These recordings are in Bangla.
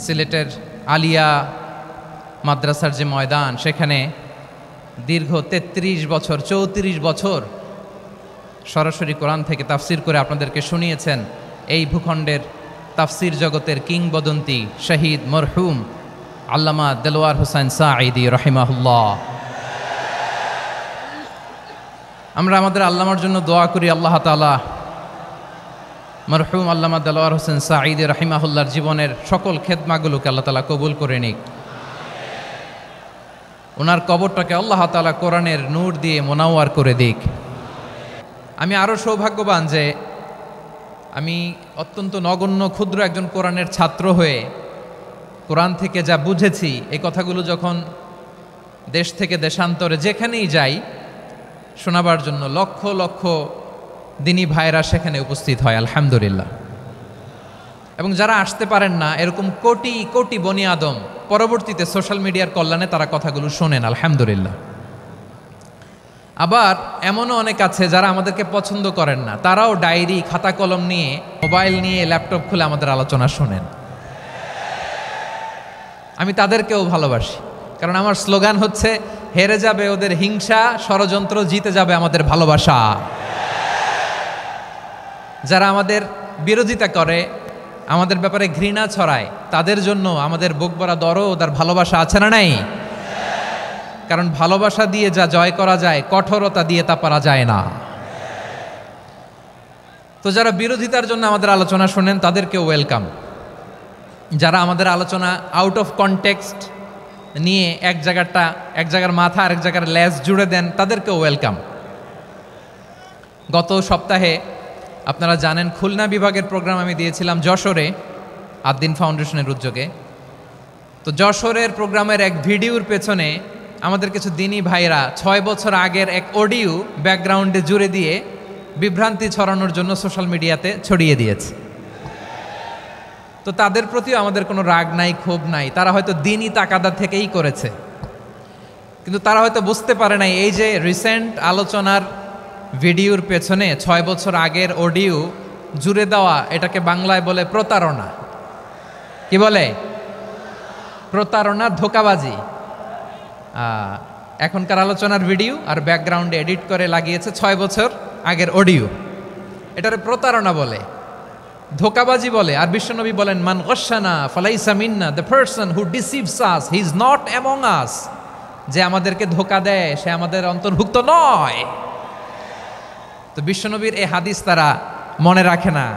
সিলেটের আলিয়া মাদ্রাসার যে ময়দান, সেখানে দীর্ঘ 33 বছর 34 বছর সরাসরি কোরআন থেকে তাফসির করে আপনাদেরকে শুনিয়েছেন এই ভূখণ্ডের তাফসির জগতের কিংবদন্তি শহীদ মরহুম আল্লামা দেলোয়ার হোসেন সাঈদী রাহিমাহুল্লাহ। আমরা আমাদের আল্লামার জন্য দোয়া করি, আল্লাহ তাআলা মরহুম আল্লামা দেলোয়ার হোসেন সাঈদী রাহিমাহুল্লাহর জীবনের সকল খেদমাগুলোকে আল্লাহ তাআলা কবুল করে নিক। ওনার কবরটাকে আল্লাহ তাআলা কোরআনের নূর দিয়ে মোনাওয়ার করে দিক। আমি আরও সৌভাগ্যবান যে আমি অত্যন্ত নগণ্য ক্ষুদ্র একজন কোরআনের ছাত্র হয়ে কোরআন থেকে যা বুঝেছি, এই কথাগুলো যখন দেশ থেকে দেশান্তরে যেখানেই যাই শোনাবার জন্য লক্ষ লক্ষ দিনী ভাইরা সেখানে উপস্থিত হয়, আলহামদুলিল্লাহ। এবং যারা আসতে পারেন না, এরকম কোটি কোটি বনি আদম পরবর্তীতে সোশ্যাল মিডিয়ার কল্যাণে তারা কথাগুলো শোনেন, আলহামদুলিল্লাহ। আবার এমনও অনেক আছে যারা আমাদেরকে পছন্দ করেন না, তারাও ডায়েরি খাতা কলম নিয়ে, মোবাইল নিয়ে, ল্যাপটপ খুলে আমাদের আলোচনা শোনেন। আমি তাদেরকেও ভালোবাসি, কারণ আমার স্লোগান হচ্ছে হেরে যাবে ওদের হিংসা, ষড়যন্ত্র, জিতে যাবে আমাদের ভালোবাসা। যারা আমাদের বিরোধিতা করে, আমাদের ব্যাপারে ঘৃণা ছড়ায়, তাদের জন্য আমাদের বুক ভরা দরদ আর ভালোবাসা আছে না নাই? কারণ ভালোবাসা দিয়ে যা জয় করা যায়, কঠোরতা দিয়ে তা পারা যায় না। তো যারা বিরোধিতার জন্য আমাদের আলোচনা শোনেন তাদেরকেও ওয়েলকাম। যারা আমাদের আলোচনা আউট অফ কনটেক্সট নিয়ে এক জায়গার মাথা আর এক জায়গার লেজ জুড়ে দেন, তাদেরকেও ওয়েলকাম। গত সপ্তাহে আপনারা জানেন খুলনা বিভাগের প্রোগ্রাম আমি দিয়েছিলাম যশোরে, আদ্দিন ফাউন্ডেশনের উদ্যোগে। তো যশোরের প্রোগ্রামের এক ভিডিওর পেছনে আমাদের কিছু দিনী ভাইরা 6 বছর আগের এক অডিও ব্যাকগ্রাউন্ডে জুড়ে দিয়ে বিভ্রান্তি ছড়ানোর জন্য সোশ্যাল মিডিয়াতে ছড়িয়ে দিয়েছে। তো তাদের প্রতিও আমাদের কোনো রাগ নাই, ক্ষোভ নাই। তারা হয়তো দিনী তাকাদা থেকেই করেছে, কিন্তু তারা হয়তো বুঝতে পারে নাই এই যে রিসেন্ট আলোচনার ভিডিওর পেছনে 6 বছর আগের অডিও জুড়ে দেওয়া, এটাকে বাংলায় বলে প্রতারণা। কি বলে? প্রতারণা, ধোঁকাবাজি। এখনকার আলোচনার ভিডিও আর ব্যাকগ্রাউন্ডে এডিট করে লাগিয়েছে 6 বছর আগের অডিও। এটারে প্রতারণা বলে, ধোঁকাবাজি বলে। আর বিশ্বনবী বলেন, মান গশানা ফালাইসা মিন্না, the person who deceives us he is not among us. যে আমাদেরকে ধোঁকা দেয় সে আমাদের অন্তর্ভুক্ত নয়। তো বিশ্বনবীর এই হাদিস তারা মনে রাখে না।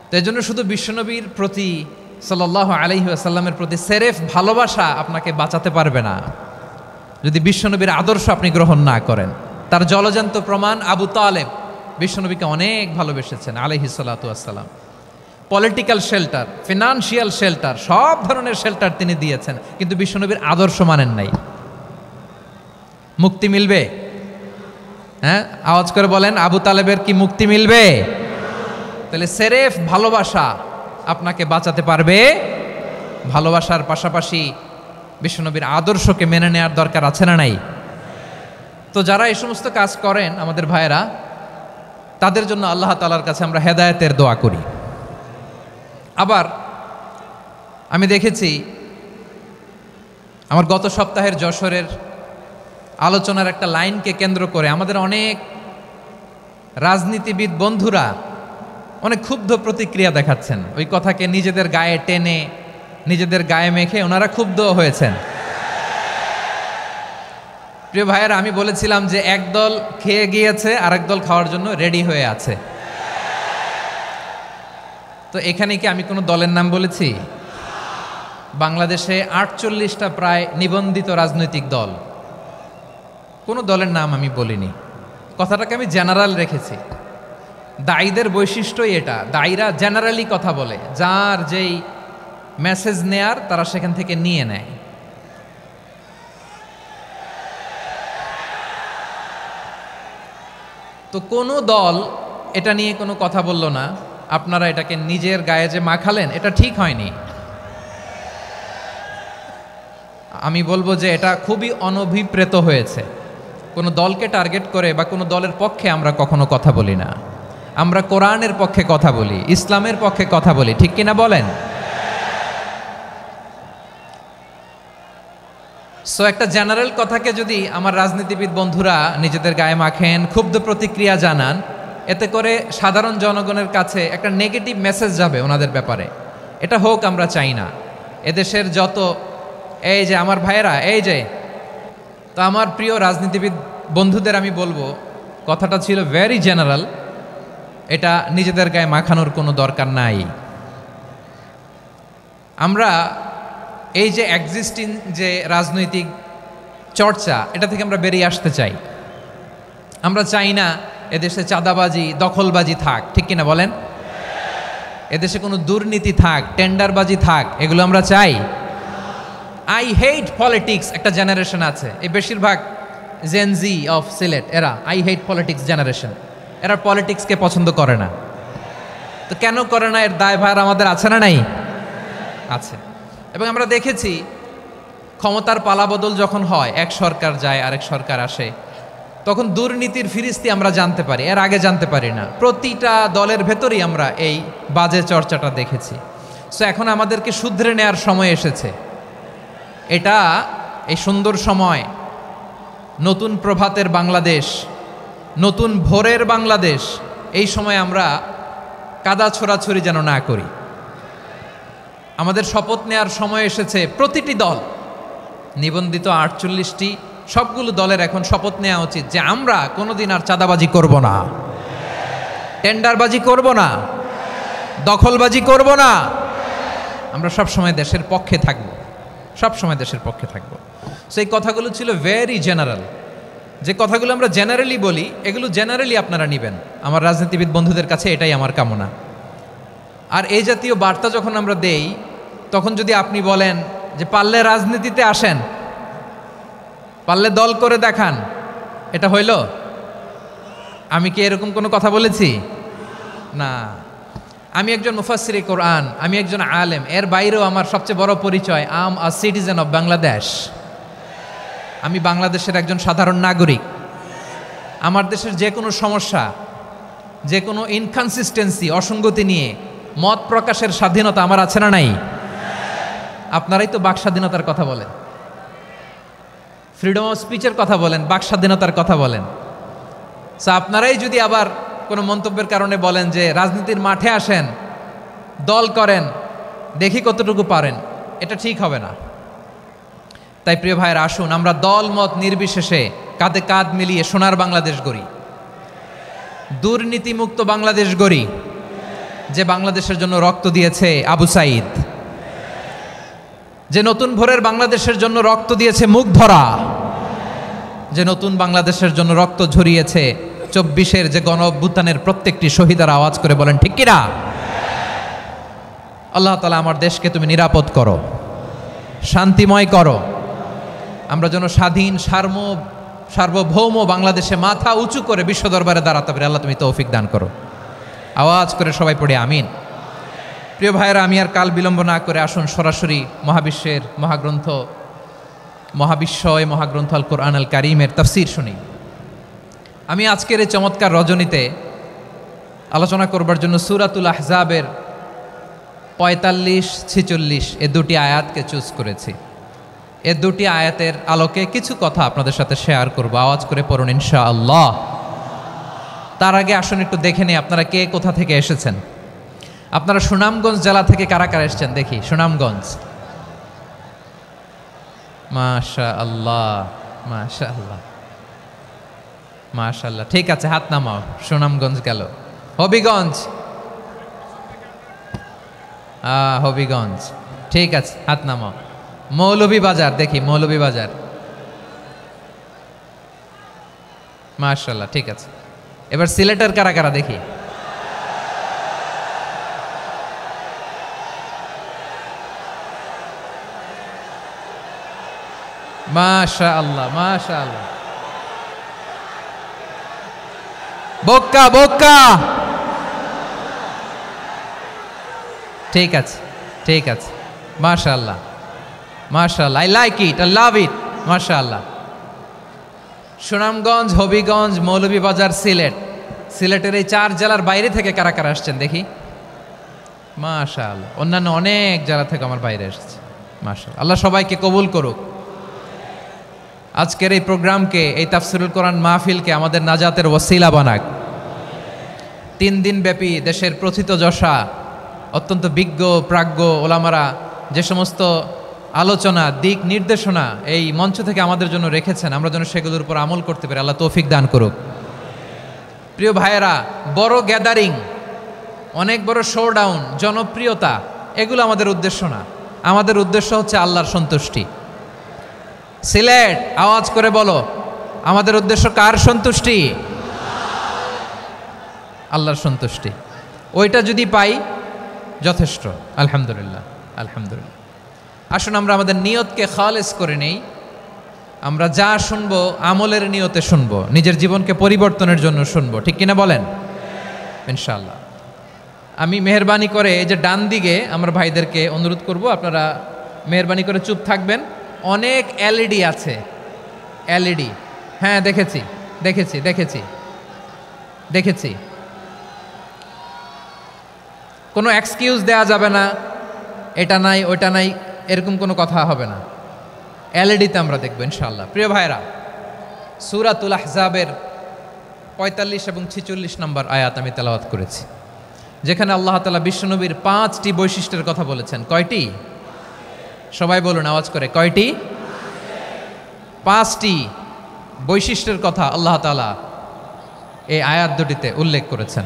তো এই জন্য শুধু বিশ্বনবীর প্রতি সাল্লাল্লাহু আলাইহি ওয়াসাল্লামের প্রতি সেরেফ ভালোবাসা আপনাকে বাঁচাতে পারবে না যদি বিশ্বনবীর আদর্শ আপনি গ্রহণ না করেন। তার জলজান্ত প্রমাণ, আবু তালেব বিশ্বনবীকে অনেক ভালোবেসেছেন আলাইহিস সালাতু ওয়াসসালাম। পলিটিক্যাল শেল্টার, ফিনান্সিয়াল শেল্টার, সব ধরনের শেল্টার তিনি দিয়েছেন, কিন্তু বিশ্বনবীর আদর্শ মানেন নাই। মুক্তি মিলবে? হ্যাঁ, আওয়াজ করে বলেন, আবু তালেবের কি মুক্তি মিলবে? তাহলে সেরেফ ভালোবাসা আপনাকে বাঁচাতে পারবে। ভালোবাসার পাশাপাশি বিশ্বনবীর আদর্শকে মেনে নেওয়ার দরকার আছে না নাই? তো যারা এই সমস্ত কাজ করেন আমাদের ভাইয়েরা, তাদের জন্য আল্লাহ তাআলার কাছে আমরা হেদায়েতের দোয়া করি। আবার আমি দেখেছি আমার গত সপ্তাহের যশোরের আলোচনার একটা লাইনকে কেন্দ্র করে আমাদের অনেক রাজনীতিবিদ বন্ধুরা অনেক ক্ষুব্ধ প্রতিক্রিয়া দেখাচ্ছেন। ওই কথাকে নিজেদের গায়ে টেনে, নিজেদের গায়ে মেখে ওনারা ক্ষুব্ধ হয়েছেন। প্রিয় ভাইয়েরা, আমি বলেছিলাম যে একদল খেয়ে গিয়েছে, আরেক দল খাওয়ার জন্য রেডি হয়ে আছে। তো এখানে কি আমি কোনো দলের নাম বলেছি? বাংলাদেশে 48টা প্রায় নিবন্ধিত রাজনৈতিক দল, কোনো দলের নাম আমি বলিনি। কথাটাকে আমি জেনারেল রেখেছি। দায়ীদের বৈশিষ্ট্যই এটা, দায়ীরা জেনারেলি কথা বলে, যার যেই মেসেজ নেয়ার তারা সেখান থেকে নিয়ে নেয়। তো কোনো দল এটা নিয়ে কোনো কথা বলল না। আপনারা এটাকে নিজের গায়ে যে মাখালেন, এটা ঠিক হয়নি। আমি বলবো যে এটা খুবই অনভিপ্রেত হয়েছে। কোনো দলকে টার্গেট করে বা কোনো দলের পক্ষে আমরা কখনো কথা বলি না। আমরা কোরআনের পক্ষে কথা বলি, ইসলামের পক্ষে কথা বলি, ঠিক কিনা বলেন? সো একটা জেনারেল কথাকে যদি আমার রাজনীতিবিদ বন্ধুরা নিজেদের গায়ে মাখেন, ক্ষুব্ধ প্রতিক্রিয়া জানান, এতে করে সাধারণ জনগণের কাছে একটা নেগেটিভ মেসেজ যাবে ওনাদের ব্যাপারে। এটা হোক আমরা চাই না। এদেশের যত এই যে আমার ভাইয়েরা, এই যে, তো আমার প্রিয় রাজনীতিবিদ বন্ধুদের আমি বলবো, কথাটা ছিল ভেরি জেনারেল, এটা নিজেদের গায়ে মাখানোর কোনো দরকার নাই। আমরা এই যে এক্সিস্টিং যে রাজনৈতিক চর্চা, এটা থেকে আমরা বেরিয়ে আসতে চাই। আমরা চাই না এদেশে চাঁদাবাজি, দখলবাজি থাক, ঠিক কিনা বলেন? এদেশে কোনো দুর্নীতি থাক, টেন্ডারবাজি থাক, এগুলো আমরা চাই? আই হেট পলিটিক্স একটা জেনারেশন আছে, এই বেশিরভাগ জেনজি অফ সিলেট, এরা আই হেট পলিটিক্স জেনারেশন, এরা পলিটিক্সকে পছন্দ করে না। তো কেন করে না, এর দায়ভার আমাদের আছে না নাই? আছে। এবং আমরা দেখেছি ক্ষমতার পালাবদল যখন হয়, এক সরকার যায় আরেক সরকার আসে, তখন দুর্নীতির ফিরিস্তি আমরা জানতে পারি, এর আগে জানতে পারি না। প্রতিটা দলের ভেতরেই আমরা এই বাজে চর্চাটা দেখেছি। সো এখন আমাদেরকে শুধরে নেওয়ার সময় এসেছে। এটা এই সুন্দর সময়, নতুন প্রভাতের বাংলাদেশ, নতুন ভোরের বাংলাদেশ, এই সময় আমরা কাদা ছোড়াছড়ি যেন না করি। আমাদের শপথ নেওয়ার সময় এসেছে। প্রতিটি দল, নিবন্ধিত 48টি, সবগুলো দলের এখন শপথ নেওয়া উচিত যে আমরা কোনোদিন আর চাঁদাবাজি করব না, টেন্ডারবাজি করব না, দখলবাজি করব না। আমরা সবসময় দেশের পক্ষে থাকব, সবসময় দেশের পক্ষে থাকব। সেই কথাগুলো ছিল ভেরি জেনারেল। যে কথাগুলো আমরা জেনারেলি বলি, এগুলো জেনারেলি আপনারা নেবেন। আমার রাজনীতিবিদ বন্ধুদের কাছে এটাই আমার কামনা। আর এই জাতীয় বার্তা যখন আমরা দেই, তখন যদি আপনি বলেন যে পারলে রাজনীতিতে আসেন, পারলে দল করে দেখান, এটা হইল? আমি কি এরকম কোনো কথা বলেছি? না। আমি একজন মুফাসসিরে কোরআন, আমি একজন আলেম, এর বাইরেও আমার সবচেয়ে বড় পরিচয় আম আ সিটিজেন অফ বাংলাদেশ। আমি বাংলাদেশের একজন সাধারণ নাগরিক। আমার দেশের যে কোনো সমস্যা, যে কোনো ইনকনসিস্টেন্সি, অসঙ্গতি নিয়ে মত প্রকাশের স্বাধীনতা আমার আছে না নাই? আপনারাই তো বাক স্বাধীনতার কথা বলেন, ফ্রিডম অফ স্পিচের কথা বলেন, বাক স্বাধীনতার কথা বলেন। সো আপনারাই যদি আবার কোনো মন্তব্যের কারণে বলেন যে রাজনীতির মাঠে আসেন, দল করেন, দেখি কতটুকু পারেন, এটা ঠিক হবে না। তাই প্রিয় ভাইয়ের, আসুন আমরা দল মত নির্বিশেষে কাঁধে কাঁধ মিলিয়ে সোনার বাংলাদেশ গড়ি, দুর্নীতিমুক্ত বাংলাদেশ গড়ি, যে বাংলাদেশের জন্য রক্ত দিয়েছে আবু সাঈদ, যে নতুন ভোরের বাংলাদেশের জন্য রক্ত দিয়েছে মুগ্ধরা, যে নতুন বাংলাদেশের জন্য রক্ত ঝরিয়েছে 24-এর যে গণ অভ্যুত্থানের প্রত্যেকটি শহীদের আওয়াজ করে বলেন ঠিক কিনা? আল্লাহ তাআলা আমার দেশকে তুমি নিরাপদ করো, শান্তিময় করো। আমরা যেন স্বাধীন সার্বভৌম বাংলাদেশে মাথা উঁচু করে বিশ্ব দরবারে দাঁড়াতে পারি। আল্লাহ তুমি তৌফিক দান করো। আওয়াজ করে সবাই পড়ে আমিন। প্রিয় ভাইয়েরা, আমি আর কাল বিলম্ব না করে আসুন সরাসরি মহাবিশ্বের মহাগ্রন্থ, মহাবিশ্বয় মহাগ্রন্থ আল কোরআন আল কারীমের তাফসীর শুনি। আমি আজকের এই চমৎকার রজনীতে আলোচনা করবার জন্য সূরাতুল আহজাবের 45-46 এ দুটি আয়াতকে চুজ করেছি। এ দুটি আয়াতের আলোকে কিছু কথা আপনাদের সাথে শেয়ার করব। আওয়াজ করে পড়ুন ইনশাআল্লাহ। তার আগে আসুন একটু দেখে নিই আপনারা কে কোথা থেকে এসেছেন। আপনারা সুনামগঞ্জ জেলা থেকে কারা কারা এসেছেন দেখি। সুনামগঞ্জ, মাশাআল্লাহ মাশাআল্লাহ মাশাআল্লাহ, ঠিক আছে, হাত নামাও। সুনামগঞ্জ গেল। হবিগঞ্জ, হবিগঞ্জ, ঠিক আছে, হাত নামাও। মৌলভীবাজার দেখি, মৌলভীবাজার, মাশাআল্লাহ, ঠিক আছে। এবার সিলেটের কারা কারা দেখি। মাশাআল্লাহ মাশাআল্লাহ, বক্কা বক্কা, ঠিক আছে ঠিক আছে, মাশাআল্লাহ মাশাআল্লাহ, I like it, I love it, মাশাআল্লাহ। সুনামগঞ্জ, হবিগঞ্জ, মৌলভীবাজার, সিলেট। সিলেটের এই 4 জেলার বাইরে থেকে কারা কারা আসছেন দেখি। মাশাআল্লাহ, অন্যান্য অনেক জেলা থেকে আমার বাইরে এসেছে। মাশাআল্লাহ, আল্লাহ সবাইকে কবুল করুক। আজকের এই প্রোগ্রামকে, এই তাফসিরুল কোরআন মাহফিলকে আমাদের নাজাতের ওসিলা বানাক। 3 দিন ব্যাপী দেশের প্রথিতযশা অত্যন্ত বিজ্ঞ প্রাজ্ঞ ওলামারা যে সমস্ত আলোচনা দিক নির্দেশনা এই মঞ্চ থেকে আমাদের জন্য রেখেছেন, আমরা যেন সেগুলোর উপর আমল করতে পারি। আল্লাহ তৌফিক দান করুক। প্রিয় ভাইয়েরা, বড় গ্যাদারিং, অনেক বড় শোডাউন, জনপ্রিয়তা, এগুলো আমাদের উদ্দেশ্য না। আমাদের উদ্দেশ্য হচ্ছে আল্লাহর সন্তুষ্টি। সিলেট, আওয়াজ করে বলো, আমাদের উদ্দেশ্য কার সন্তুষ্টি? আল্লাহর সন্তুষ্টি। ওইটা যদি পাই যথেষ্ট, আলহামদুলিল্লাহ আলহামদুলিল্লাহ। আসুন আমরা আমাদের নিয়তকে খালেস করে নেই। আমরা যা শুনবো আমলের নিয়তে শুনবো, নিজের জীবনকে পরিবর্তনের জন্য শুনবো, ঠিক কিনা বলেন? ইনশাআল্লাহ। আমি মেহরবানি করে এই যে ডান দিকে আমরা ভাইদেরকে অনুরোধ করব, আপনারা মেহরবানি করে চুপ থাকবেন। অনেক এলইডি আছে, এলইডি, হ্যাঁ দেখেছি দেখেছি দেখেছি দেখেছি। কোনো এক্সকিউজ দেওয়া যাবে না, এটা নাই ওইটা নাই, এরকম কোনো কথা হবে না। এলইডিতে আমরা দেখব ইনশাআল্লাহ। প্রিয় ভাইরা, সূরাতুল আহজাবের 45 এবং 46 নম্বর আয়াত আমি তেলাওয়াত করেছি, যেখানে আল্লাহ তাআলা বিশ্বনবীর 5টি বৈশিষ্ট্যের কথা বলেছেন। কয়টি? সবাই বলুন আওয়াজ করে, কয়টি? 5টি বৈশিষ্ট্যের কথা আল্লাহ তাআলা এই আয়াত দুটিতে উল্লেখ করেছেন।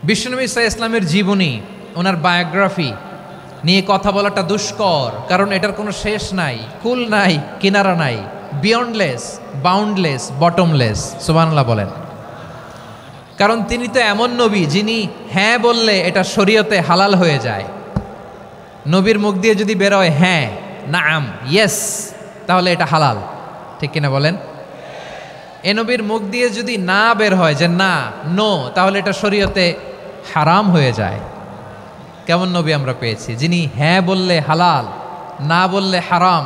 বিশ্বনবী সাল্লাল্লাহু আলাইহি ইসলামের জীবনী, ওনার বায়োগ্রাফি নিয়ে কথা বলাটা দুষ্কর, কারণ এটার কোনো শেষ নাই, কুল নাই, কিনারা নাই, বিয়ন্ডলেস, বাউন্ডলেস, বটমলেস। সুবহানাল্লাহ বলেন। কারণ তিনি তো এমন নবী যিনি হ্যাঁ বললে এটা শরীয়তে হালাল হয়ে যায়। নবীর মুখ দিয়ে যদি বেরোয় হ্যাঁ, নাম, ইয়েস, তাহলে এটা হালাল, ঠিক কিনা বলেন? এ নবীর মুখ দিয়ে যদি না বের হয় যে না, নো, তাহলে এটা শরীয়তে হারাম হয়ে যায়। কেমন নবী আমরা পেয়েছি, যিনি হ্যাঁ বললে হালাল, না বললে হারাম,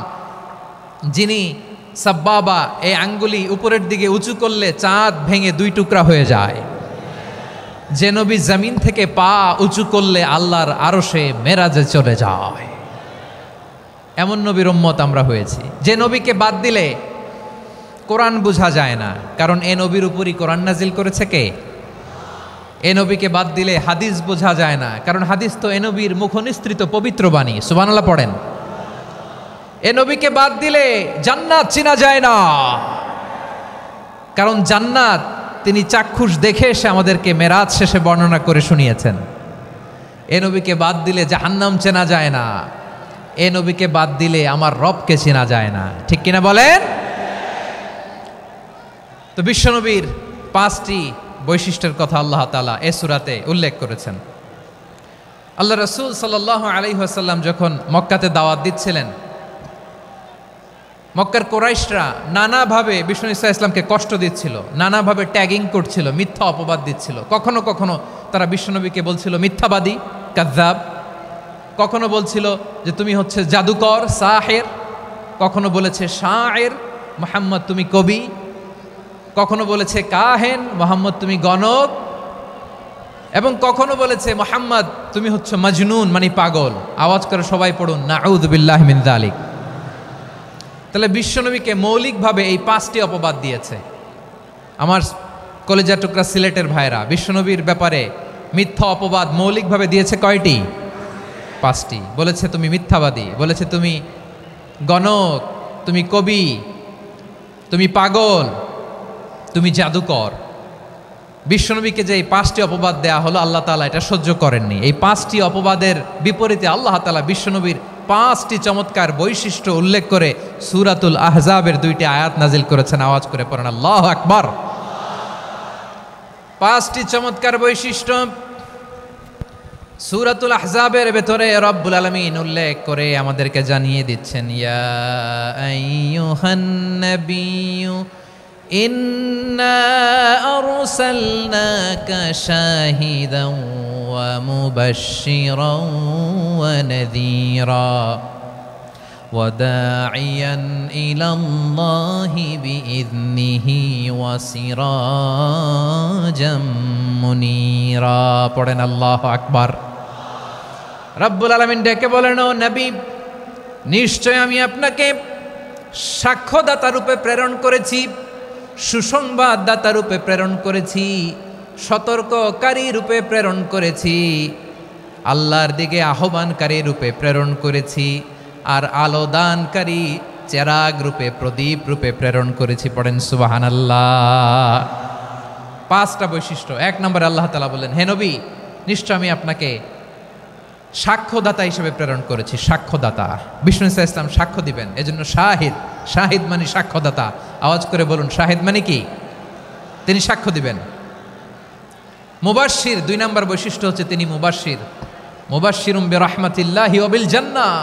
যিনি সাব্বাবা, এই আঙ্গুলি উপরের দিকে উঁচু করলে চাঁদ ভেঙে 2 টুকরা হয়ে যায়, যে নবী জমিন থেকে পা উঁচু করলে আল্লাহর আরশে মেরাজে চলে যায়, এমন নবীর উম্মত আমরা হয়েছি। যে নবীকে বাদ দিলে কোরআন বোঝা যায় না, কারণ এ নবীর উপরই কোরআন নাজিল করেছে কে? এ নবীকে বাদ দিলে হাদিস বোঝা যায় না, কারণ হাদিস তো এ নবীর মুখনিসৃত পবিত্র বাণী। সুবহানাল্লাহ পড়েন। এ নবীকে বাদ দিলে জান্নাত চেনা যায় না, কারণ জান্নাত তিনি চাক্ষুষ দেখে এসে আমাদেরকে মেরাজ শেষে বর্ণনা করে শুনিয়েছেন। এ নবীকে বাদ দিলে জাহান্নাম চেনা যায় না, এ নবীকে বাদ দিলে আমার রবকে চেনা যায় না, ঠিক কিনা বলেন? তো বিশ্বনবীর 5টি বৈশিষ্ট্যের কথা আল্লাহ তাআলা এ সূরাতে উল্লেখ করেছেন। আল্লাহ রাসূল সাল্লাল্লাহু আলাইহি ওয়াসাল্লাম যখন মক্কাতে দাওয়াত দিচ্ছিলেন, মক্কার কুরাইশরা নানাভাবে বিষ্ণু ঈসা ইসলামকে কষ্ট দিচ্ছিল, নানাভাবে ট্যাগিং করছিল, মিথ্যা অপবাদ দিচ্ছিল। কখনো কখনো তারা বিশ্বনবীকে বলছিল মিথ্যাবাদী, কাযযাব। কখনো বলছিল যে তুমি হচ্ছে জাদুকর, সাহের। কখনো বলেছে শায়ের, মুহাম্মদ তুমি কবি। কখনো বলেছে কাহেন, মুহাম্মদ তুমি গণক। এবং কখনো বলেছে মুহাম্মদ তুমি হচ্ছে মাজনুন, মানে পাগল। আওয়াজ করে সবাই পড়ুন, নাউযু বিল্লাহি মিন যালিক। তাহলে বিশ্বনবীকে মৌলিকভাবে এই 5টি অপবাদ দিয়েছে। আমার কলেজা টুকরা সিলেটের ভাইরা, বিশ্বনবীর ব্যাপারে মিথ্যা অপবাদ মৌলিকভাবে দিয়েছে কয়টি? 5টি। বলেছে তুমি মিথ্যাবাদী, বলেছে তুমি গণক, তুমি কবি, তুমি পাগল, তুমি জাদুকর। বিশ্বনবীকে যে এই 5টি অপবাদ দেয়া হলো, আল্লাহ তাআলা এটা সহ্য করেননি। এই 5টি অপবাদের বিপরীতে আল্লাহ তাআলা বিশ্বনবীর 5টি চমৎকার বৈশিষ্ট্য উল্লেখ করে সূরাতুল আহজাবের 2টি আয়াত নাজিল করেছেন। আওয়াজ করে পড়েন আল্লাহু আকবার। 5টি চমৎকার বৈশিষ্ট্য সূরাতুল আহজাবের ভেতরে রব্বুল আলামিন উল্লেখ করে আমাদেরকে জানিয়ে দিচ্ছেন, ইয়া আইয়ুহান নাবিয়্যু ইন্না আরসালনাকা শাহিদান ওয়া মুবাশশিরান ওয়া নাযীরা ওয়া দাঈয়ান ইলাল্লাহি বিইذনিহি ওয়া সিরাজাম মুনীরা। পড়েন আল্লাহু আকবার। রব্বুল আলামিন ডেকে বলেন, ও নবী, নিশ্চয় আমি আপনাকে সাক্ষ্যদাতা রূপে প্রেরণ করেছি, সুসংবাদদাতা রূপে প্রেরণ করেছি, সতর্ককারী রূপে প্রেরণ করেছি, আল্লাহর দিকে আহ্বানকারী রূপে প্রেরণ করেছি, আর আলোদানকারী চেরাগ রূপে, প্রদীপ রূপে প্রেরণ করেছি। পড়েন সুবহানাল্লাহ। 5টা বৈশিষ্ট্য। 1 নম্বরে আল্লাহ তাআলা বললেন, হে নবী, নিশ্চয় আমি আপনাকে সাক্ষ্যদাতা হিসেবে প্রেরণ করেছি। সাক্ষ্যদাতা, বিষ্ণু ইসা ইসলাম সাক্ষ্য দিবেন, এজন্য শাহিদ। শাহিদ মানে সাক্ষ্যদাতা। আওয়াজ করে বলুন, শাহিদ মানে কি? তিনি সাক্ষ্য দিবেন। মুবাশশির, 2 নম্বর বৈশিষ্ট্য হচ্ছে তিনি মুবাশশির। মুবাশশিরুম বিরহমাতিল্লাহি ওয়া বিল জান্নাহ,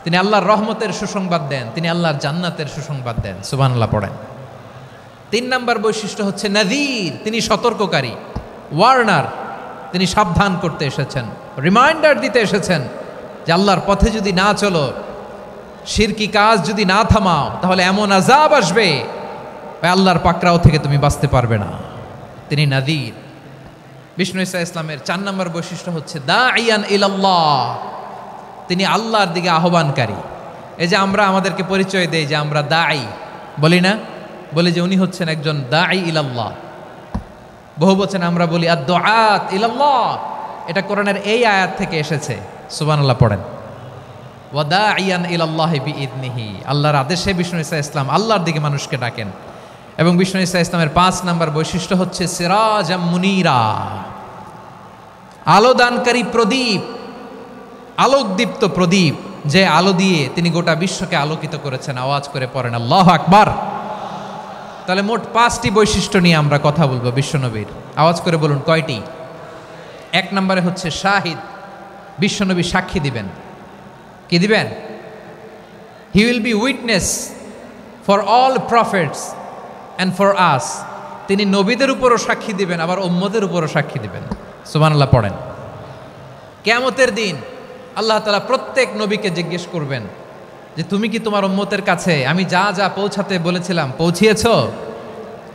তিনি আল্লাহর রহমতের সুসংবাদ দেন, তিনি আল্লাহর জান্নাতের সুসংবাদ দেন। সুবহানাল্লাহ পড়েন। 3 নম্বর বৈশিষ্ট্য হচ্ছে নাযীর, তিনি সতর্ককারী। ওয়ার্নার, তিনি সাবধান করতে এসেছেন, রিমাইন্ডার দিতে এসেছেন যে আল্লাহর পথে যদি না চলো, শিরকি কাজ যদি না থামাও, তাহলে এমন আযাব আসবে আল্লাহর পাকড়াও থেকে তুমি বাঁচতে পারবে না। তিনি নাযীর। বিষ্ণু ইসা ইসলামের 4 নম্বর বৈশিষ্ট্য হচ্ছে দাঈয়ান ইলাল্লাহ, তিনি আল্লাহর দিকে আহ্বানকারী। এই যে আমরা আমাদেরকে পরিচয় দেই যে আমরা দাঈ, বলি না? বলি যে উনি হচ্ছেন একজন দাঈ ইলাল্লাহ। বহু বচনে আমরা বলি আদ-দুআত ইলাল্লাহ। এটা কোরআনের এই আয়াত থেকে এসেছে। সুবহানাল্লাহ পড়েন। ওয়া দাঈয়ান ইলাল্লাহি বিইذনিহি, আল্লাহর আদেশে বিষ্ণু ইসা ইসলাম আল্লাহর দিকে মানুষকে ডাকেন। এবং বিষ্ণু ইসা ইসলামের 5 নম্বর বৈশিষ্ট্য হচ্ছে সিরাজাম মুনীরা, আলোদানকারী প্রদীপ, আলোকদীপ্ত প্রদীপ, যে আলো দিয়ে তিনি গোটা বিশ্বকে আলোকিত করেছেন। আওয়াজ করে পড়েন আল্লাহু আকবার। তাহলে মোট 5টি বৈশিষ্ট্য নিয়ে আমরা কথা বলবো বিশ্বনবীর। আওয়াজ করে বলুন কয়টি? 1 নম্বরে হচ্ছে শাহিদ, বিশ্বনবী সাক্ষী দিবেন। কি দিবেন? He will be witness for all prophets and for us, তিনি নবীদের উপরও সাক্ষী দিবেন, আবার উম্মতের উপরও সাক্ষী দিবেন। সুবহানাল্লাহ পড়েন। কিয়ামতের দিন আল্লাহ তাআলা প্রত্যেক নবীকে জিজ্ঞেস করবেন যে তুমি কি তোমার উম্মতের কাছে আমি যা যা পৌঁছাতে বলেছিলাম পৌঁছিয়েছ?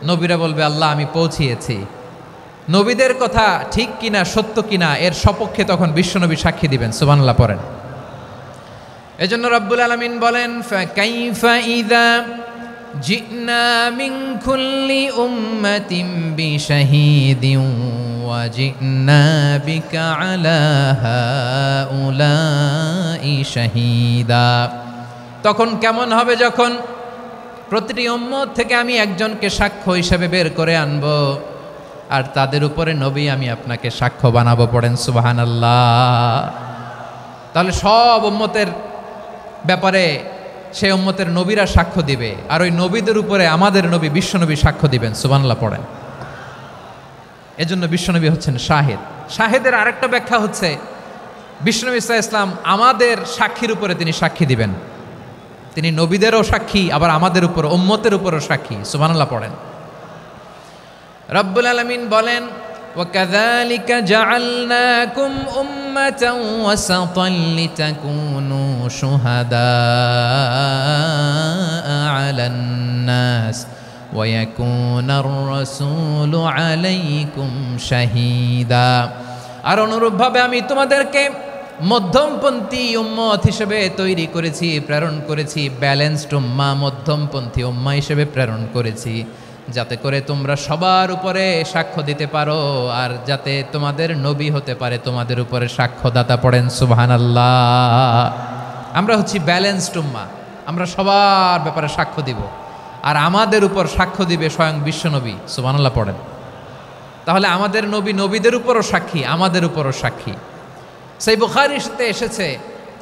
নবীরা বলবে আল্লাহ আমি পৌঁছিয়েছি। নবীদের কথা ঠিক কিনা, সত্য কিনা, এর সপক্ষে তখন বিশ্বনবী সাক্ষী দিবেন। সুবহানাল্লাহ পড়েন। এজন্য রব্বুল আলামিন বলেন, ফাকাইফা ইযা জিনা মিন কুল্লি উম্মাতিন বিশাহীদিন ওয়া জিনা বিকা আলা হাউলাই শাহীদা। তখন কেমন হবে যখন প্রতিটি উম্মত থেকে আমি একজনকে সাক্ষ্য হিসেবে বের করে আনব, আর তাদের উপরে নবী আমি আপনাকে সাক্ষ্য বানাবো। পড়েন সুবহানাল্লাহ। তাহলে সব উম্মতের ব্যাপারে সেই উম্মতের নবীরা সাক্ষ্য দিবে, আর ওই নবীদের উপরে আমাদের নবী বিশ্বনবী সাক্ষ্য দিবেন। সুবহানাল্লাহ পড়েন। এজন্য বিশ্বনবী হচ্ছেন শাহিদ। শাহিদের আরেকটা ব্যাখ্যা হচ্ছে বিশ্বনবী সাল্লাল্লাহু আলাইহি ওয়াসাল্লাম আমাদের সাক্ষীর উপরে তিনি সাক্ষী দিবেন। তিনি নবীদেরও সাক্ষী, আবার আমাদের উপর, উম্মতের উপরও সাক্ষী। সুবহানাল্লাহ পড়েন। রব্বুল আলামিন বলেন, وَكَذَلِكَ جَعَلْنَاكُمْ أُمَّةً وَسَطًا لِتَكُونُوا شُهَدَاءَ عَلَى النَّاسِ وَيَكُونَ الرَّسُولُ عَلَيْكُمْ شَهِيدًا। আর অনুরূপভাবে আমি তোমাদেরকে মধ্যমপন্থী উম্মত হিসেবে তৈরি করেছি, প্রেরণ করেছি। ব্যালেন্সড উম্মাহ, মধ্যমপন্থী উম্মাহ হিসেবে প্রেরণ করেছি, যাতে করে তোমরা সবার উপরে সাক্ষ্য দিতে পারো, আর যাতে তোমাদের নবী হতে পারে তোমাদের উপরে সাক্ষ্যদাতা। পড়েন সুবহানাল্লাহ। আমরা হচ্ছি ব্যালেন্সড উম্মাহ, আমরা সবার ব্যাপারে সাক্ষ্য দিব, আর আমাদের উপর সাক্ষ্য দিবে স্বয়ং বিশ্বনবী। সুবহানাল্লাহ পড়েন। তাহলে আমাদের নবী নবীদের উপরও সাক্ষী, আমাদের উপরও সাক্ষী। সেই বুখারীর সাথে এসেছে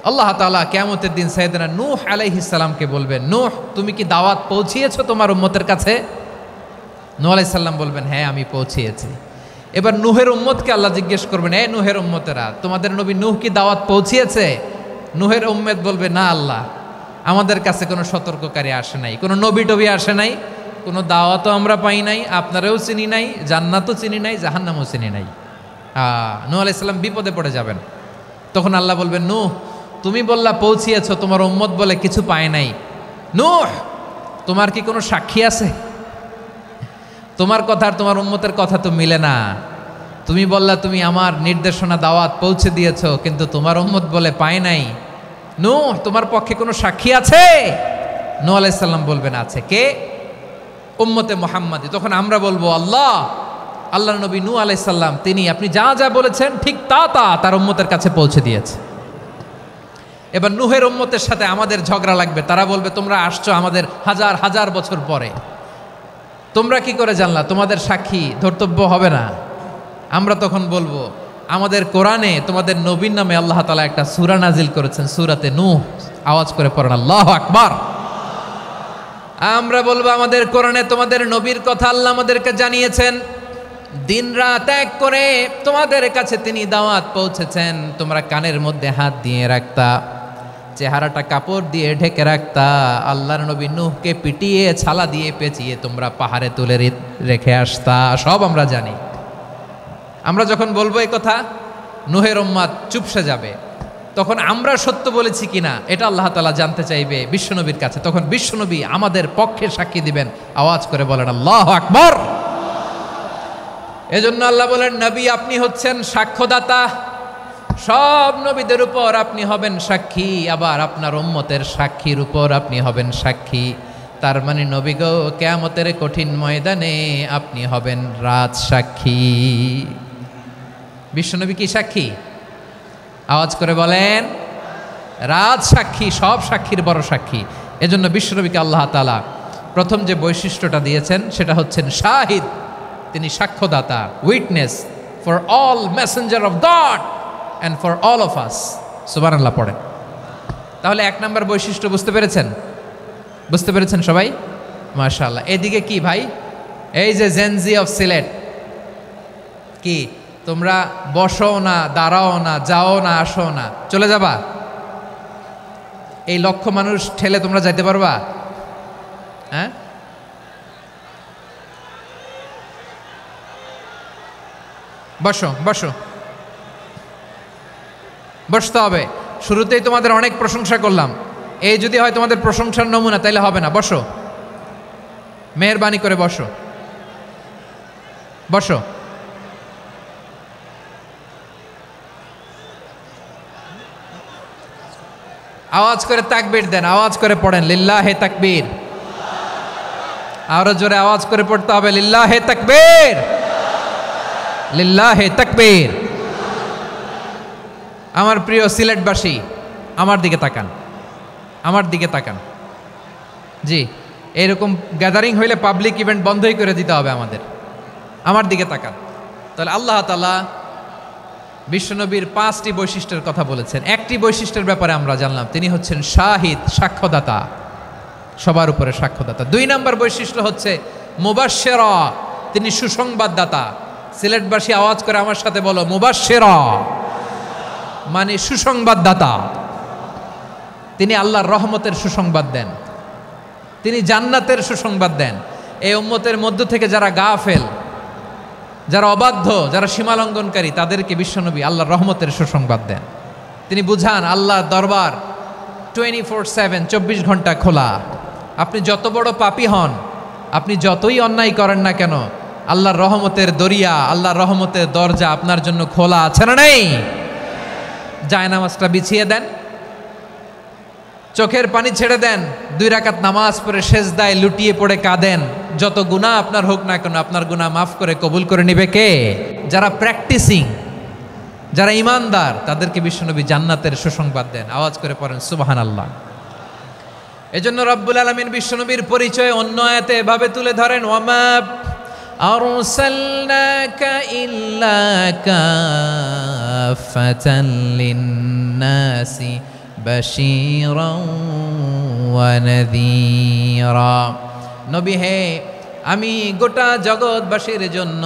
আল্লাহ তাআলা কিয়ামতের দিন সাইয়েদনা নূহ আলাইহিস সালামকে বলবেন, নূহ তুমি কি দাওয়াত পৌঁছিয়েছো তোমার উম্মতের কাছে? নূহ আলাইহিস সালাম বলবেন, হ্যাঁ আমি পৌঁছিয়েছি। এবার নূহের উম্মতকে আল্লাহ জিজ্ঞেস করবেন, এই নূহের উম্মতেরা, তোমাদের নবী নূহ কি দাওয়াত পৌঁছিয়েছে? নূহের উম্মত বলবে, না আল্লাহ, আমাদের কাছে কোনো সতর্ককারী আসে নাই, কোনো নবী টবি আসে নাই, কোনো দাওয়াতও আমরা পাই নাই, আপনারাও চিনি নাই, জান্নাতও চিনি নাই, জাহান্নামও চিনি নাই। নূহ আলাইহিস সালাম বিপদে পড়ে যাবেন। তখন আল্লাহ বলবেন, নূহ তুমি বললা পৌঁছিয়েছ, তোমার উম্মত বলে কিছু পায় নাই। নূহ তোমার কি কোনো সাক্ষী আছে? তোমার কথা আর তোমার উম্মতের কথা তো মিলে না। তুমি বললা তুমি আমার নির্দেশনা দাওয়াত পৌঁছে দিয়েছ, কিন্তু তোমার উম্মত বলে পায় নাই। নূহ তোমার পক্ষে কোনো সাক্ষী আছে? নূহ আলাইহিস সালাম বলবেন আছে। কে? উম্মতে মুহাম্মাদি। তখন আমরা বলবো আল্লাহর নবী নূহ আলাইহিস সালাম তিনি আপনি যা যা বলেছেন ঠিক তার উম্মতের কাছে পৌঁছে দিয়েছে। এবার নূহের উম্মতের সাথে আমাদের ঝগড়া লাগবে। তারা বলবে তোমরা আসছো আমাদের হাজার হাজার বছর পরে, তোমরা কি করে জানলা? তোমাদের সাক্ষী ধর্তব্য হবে না? আমরা তখন বলবো আমাদের কোরআনে তোমাদের নবীর নামে আল্লাহ তাআলা একটা সূরা নাজিল করেছেন, সূরাতে নূহ। আওয়াজ করে পড়েন আল্লাহু আকবার। আমরা বলবো আমাদের কোরআনে তোমাদের নবীর কথা আল্লাহ আমাদেরকে জানিয়েছেন, দিন রাত এক করে তোমাদের কাছে তিনি দাওয়াত পৌঁছেছেন। তোমরা কানের মধ্যে হাত দিয়ে রাখতা, চেহারাটা কাপড় দিয়ে ঢেকে রাখতা, আল্লাহর নবী নূহকে পিটিয়ে ছালা দিয়ে পেঁচিয়ে তোমরা পাহাড়ে তুলে রেখে আসতা। সব আমরা জানি। আমরা যখন বলবো এই কথা, নূহের উম্মাত চুপসে যাবে। তখন আমরা সত্য বলেছি কিনা এটা আল্লাহ তাআলা জানতে চাইবে বিশ্বনবীর কাছে। তখন বিশ্বনবী আমাদের পক্ষে সাক্ষী দিবেন। আওয়াজ করে বলেন আল্লাহু আকবার। এজন্য আল্লাহ বলেন, নবী আপনি হচ্ছেন সাক্ষ্যদাতা, সব নবীদের উপর আপনি হবেন সাক্ষী, আবার আপনার উম্মতের সাক্ষীর উপর আপনি হবেন সাক্ষী। তার মানে নবী গো, কিয়ামতের কঠিন ময়দানে আপনি হবেন রাজ সাক্ষী। বিশ্বনবী কি সাক্ষী? আওয়াজ করে বলেন, রাজ সাক্ষী, সব সাক্ষীর বড় সাক্ষী। এজন্য বিশ্বনবীকে আল্লাহ তাআলা প্রথম যে বৈশিষ্ট্যটা দিয়েছেন সেটা হচ্ছেন শাহিদ। তিনি সাক্ষ্যদাতা, witness for all messenger of God and for all of us. সুবহানাল্লাহ পড়েন। তাহলে এক নম্বর বৈশিষ্ট্য বুঝতে পেরেছেন? বুঝতে পেরেছেন সবাই? মাশাআল্লাহ। এদিকে কি ভাই, এই যে জেনজি অফ সিলেট, কি তোমরা বসো না, দাঁড়াও না, যাও না, আসো না, চলে যাবা? এই লক্ষ মানুষ ঠেলে তোমরা যাইতে পারবা? হ্যাঁ, বসো বসো, বসতে হবে। শুরুতেই তোমাদের অনেক প্রশংসা করলাম, এই যদি হয় তোমাদের প্রশংসার নমুনা তাইলে হবে না। বসো, মেহেরবানি করে বসো, বসো। আওয়াজ করে তাকবীর দেন, আওয়াজ করে পড়েন লিল্লাহে তাকবীর। আরো জোরে আওয়াজ করে পড়তে হবে লিল্লাহে তাকবীর, লিল্লাহে তাকবীর। আমার প্রিয় সিলেটবাসী, আমার দিকে তাকান, আমার দিকে তাকান। জি, এরকম গ্যাদারিং হইলে পাবলিক ইভেন্ট বন্ধই করে দিতে হবে আমাদের। আমার দিকে তাকান। তাহলে আল্লাহ তাআলা বিশ্বনবীর 5টি বৈশিষ্ট্যের কথা বলেছেন। একটি বৈশিষ্ট্যের ব্যাপারে আমরা জানলাম, তিনি হচ্ছেন শাহিদ, সাক্ষ্যদাতা, সবার উপরে সাক্ষ্যদাতা। 2 নম্বর বৈশিষ্ট্য হচ্ছে মুবাশশিরা, তিনি সুসংবাদদাতা। সিলেটবাসী আওয়াজ করে আমার সাথে বলো, মুবাশশিরা মানে সুসংবাদদাতা। তিনি আল্লাহর রহমতের সুসংবাদ দেন, তিনি জান্নাতের সুসংবাদ দেন। এই উম্মতের মধ্য থেকে যারা গাফেল, যারা অবাধ্য, যারা সীমালঙ্ঘনকারী, তাদেরকে বিশ্বনবী আল্লাহর রহমতের সুসংবাদ দেন। তিনি বুঝান আল্লাহর দরবার 24/7, 24 ঘন্টা খোলা। আপনি যত বড় পাপী হন, আপনি যতই অন্যায় করেন না কেন, আল্লাহর রহমতের দরিয়া, আল্লাহর রহমতের দরজা আপনার জন্য খোলা আছে না নেই? জায়নামাজটা বিছিয়ে দেন, চোখের পানি ছেড়ে দেন, 2 রাকাত নামাজ পড়ে সেজদায় লুটিয়ে পড়ে কাঁদেন। যত গুনাহ আপনার হোক না কেন, আপনার গুনাহ মাফ করে কবুল করে নেবে কে? যারা প্র্যাকটিসিং, যারা ইমানদার, তাদেরকে বিশ্বনবী জান্নাতের সুসংবাদ দেন। আওয়াজ করে পড়েন সুবহানাল্লাহ। এজন্য রব্বুল আলামিন বিশ্বনবীর পরিচয় অন্য আয়াতে এভাবে তুলে ধরেন, ওয়ামা আরসালনাকা ইল্লা কাফাতান লিন্নাসি বাশীরাও ওয়া নাযীরা। নবী হে, আমি গোটা জগৎবাসীর জন্য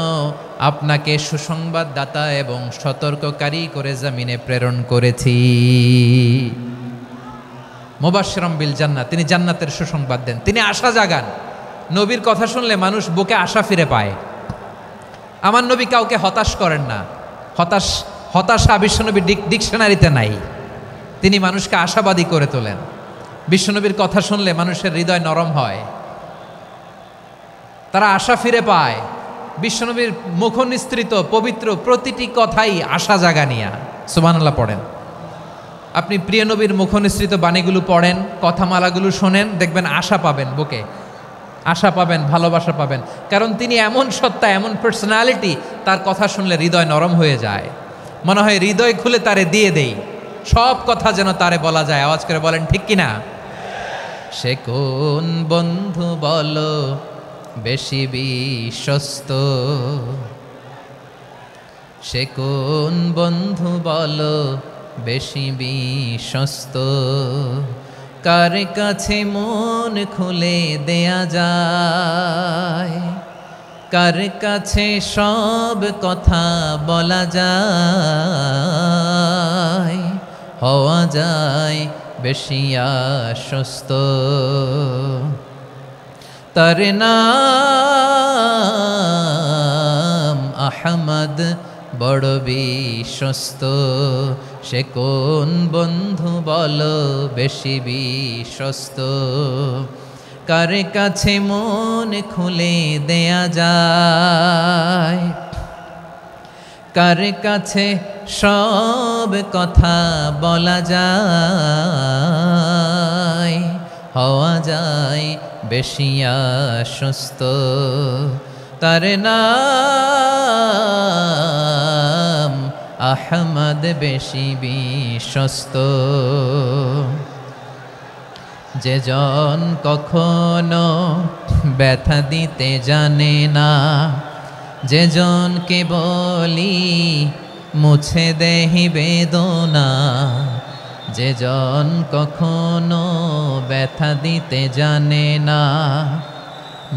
আপনাকে সুসংবাদদাতা এবং সতর্ককারী করে জমিনে প্রেরণ করেছি। মুবাশশিরাম বিল জান্নাত, তিনি জান্নাতের সুসংবাদ দেন, তিনি আশা জাগান। নবীর কথা শুনলে মানুষ বুকে আশা ফিরে পায়। আমার নবী কাউকে হতাশ করেন না। হতাশা বিশ্বনবীর ডিকশনারিতে নাই। তিনি মানুষকে আশাবাদী করে তোলেন। বিশ্বনবীর কথা শুনলে মানুষের হৃদয় নরম হয়, তারা আশা ফিরে পায়। বিশ্বনবীর মুখনিসৃত পবিত্র প্রতিটি কথাই আশা জাগানিয়া। সুবহানাল্লাহ পড়েন। আপনি প্রিয় নবীর মুখনিসৃত বাণীগুলো পড়েন, কথামালাগুলো শোনেন, দেখবেন আশা পাবেন, বুকে আশা পাবেন, ভালোবাসা পাবেন। কারণ তিনি এমন সত্তা, এমন পার্সোনালিটি, তার কথা শুনলে হৃদয় নরম হয়ে যায়, মনে হয় হৃদয় খুলে তারে দিয়ে দেই, সব কথা যেন তারে বলা যায়। আওয়াজ করে বলেন ঠিক কিনা? সে কোন বন্ধু বলো বেশি বিশ্বস্ত, সে কোন বন্ধু বলো বেশি বিশ্বস্ত, কার কাছে মন খুলে দেয়া যায়, কার কাছে সব কথা বলা যায়, হওয়া যায় বেশি আশ্বস্ত। তার নাম আহমদ, বড় বিশ্বস্ত। সে কোন বন্ধু বলো বেশি বিশ্বস্ত, কার কাছে মন খুলে দেয়া যায়, কার কাছে সব কথা বলা যায়, হওয়া যায় বেশি আশ্বস্ত। তার নাম আহমদ, বেশি বিশ্বস্ত। যে জন কখনো ব্যথা দিতে জানে না, যে জনকে বলি মুছে দেহি বেদনা, যে জন কখনো ব্যথা দিতে জানে না,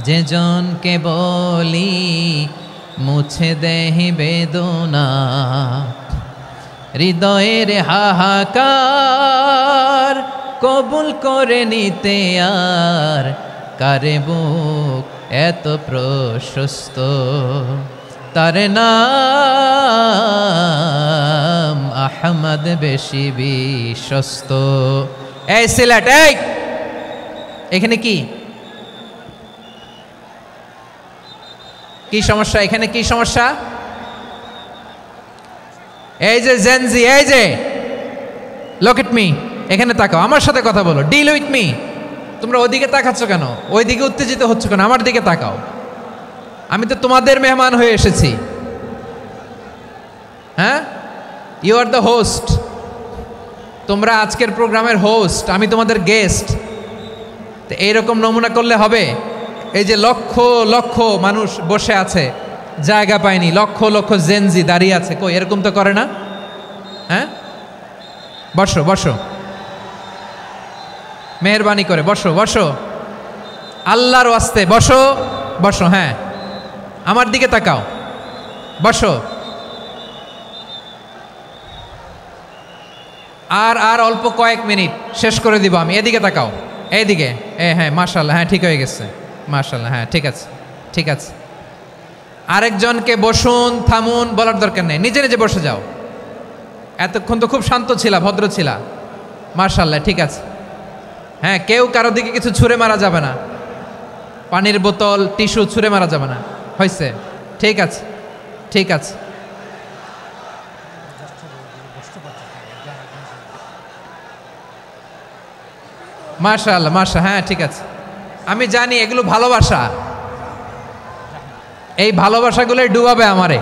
যে জনকে বলি মুছে দেহি বেদনা, হৃদয়ের হাহাকার কবুল করে নিতে আর কারে বুক এত প্রশস্ত। তার নাম আহমদ, বেশি বিশ্বস্ত। এই সিলেট, এই এখানে কি কি সমস্যা? এখানে কি সমস্যা? এই যে জেনজি, এই যে লুক এট মি, এখানে তাকাও, আমার সাথে কথা বলো, ডিল উইথ মি। তোমরা ওইদিকে তাকাচ্ছ কেন? ওইদিকে উত্তেজিত হচ্ছ কেন? আমার দিকে তাকাও, আমি তো তোমাদের মেহমান হয়ে এসেছি। হ্যাঁ, ইউ আর দ্য হোস্ট, তোমরা আজকের প্রোগ্রামের হোস্ট, আমি তোমাদের গেস্ট। তো এইরকম নমুনা করলে হবে? এই যে লক্ষ লক্ষ মানুষ বসে আছে, জায়গা পায়নি, লক্ষ লক্ষ জেনজি দাঁড়িয়ে আছে, কই এরকম তো করে না? হ্যাঁ, বসো বসো, মেহরবানি করে বসো বসো, আল্লাহর ওয়াস্তে বসো বসো। হ্যাঁ, আমার দিকে তাকাও, বসো। আর আর অল্প কয়েক মিনিট, শেষ করে দিব আমি। এদিকে তাকাও, এইদিকে। হ্যাঁ, মাশাআল্লাহ, হ্যাঁ ঠিক হয়ে গেছে, মাশাআল্লাহ, হ্যাঁ ঠিক আছে ঠিক আছে। আরেকজনকে বসুন, থামুন বলার দরকার নেই, নিজে নিজে বসে যাও। এতক্ষণ তো খুব শান্ত ছিলা, ভদ্র ছিলা, মাশাআল্লাহ, ঠিক আছে। হ্যাঁ, কেউ কারো দিকে কিছু ছুঁড়ে মারা যাবে না, পানির বোতল, টিস্যু ছুঁড়ে মারা যাবে না, হয়েছে? ঠিক আছে ঠিক আছে। মাশাআল্লাহ মাশাআল্লাহ, হ্যাঁ ঠিক আছে। আমি জানি এগুলো ভালোবাসা, এই ভালোবাসাগুলোই ডুবাবে আমারে।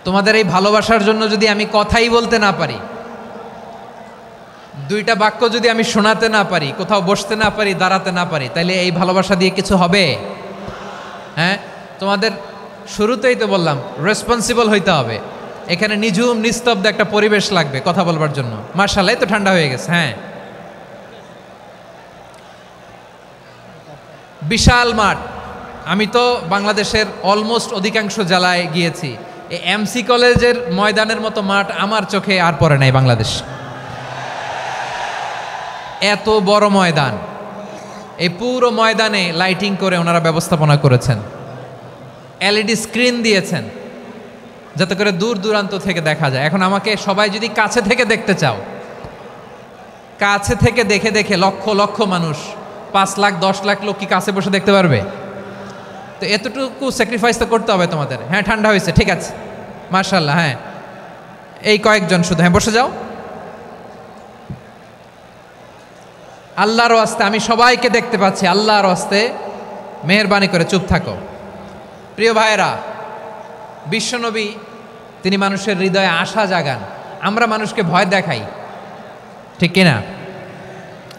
তোমাদের এই ভালোবাসার জন্য যদি আমি কথাই বলতে না পারি, দুইটা বাক্য যদি আমি শোনাতে না পারি, কোথাও বসতে না পারি, দাঁড়াতে না পারি, তাহলে এই ভালোবাসা দিয়ে কিছু হবে? হ্যাঁ, তোমাদের শুরুতেই তো বললাম রেসপন্সিবল হইতে হবে। এখানে নিঝুম নিস্তব্ধ একটা পরিবেশ লাগবে কথা বলবার জন্য। মাশাআল্লাহ, তো ঠান্ডা হয়ে গেছে। হ্যাঁ, বিশাল মাঠ। আমি তো বাংলাদেশের অলমোস্ট অধিকাংশ জেলায় গিয়েছি, এই এমসি কলেজের ময়দানের মতো মাঠ আমার চোখে আর পড়ে নাই বাংলাদেশ। এত বড় ময়দান, এই পুরো ময়দানে লাইটিং করে ওনারা ব্যবস্থাপনা করেছেন, এলইডি স্ক্রিন দিয়েছেন যাতে করে দূর দূরান্ত থেকে দেখা যায়। এখন আমাকে সবাই যদি কাছে থেকে দেখতে চাও, কাছে থেকে দেখে দেখে লক্ষ লক্ষ মানুষ, 5 লাখ 10 লাখ লোক কি কাছে বসে দেখতে পারবে? তো এতটুকু স্যাক্রিফাইস তো করতে হবে তোমাদের। হ্যাঁ ঠান্ডা হয়েছে, ঠিক আছে, মাশাআল্লাহ। হ্যাঁ এই কয়েকজন শুধু, হ্যাঁ বসে যাও। আল্লাহর ওয়াস্তে আমি সবাইকে দেখতে পাচ্ছি, আল্লাহর ওয়াস্তে মেহেরবানি করে চুপ থাকো। প্রিয় ভাইয়েরা, বিশ্বনবী তিনি মানুষের হৃদয়ে আশা জাগান। আমরা মানুষকে ভয় দেখাই, ঠিক কিনা?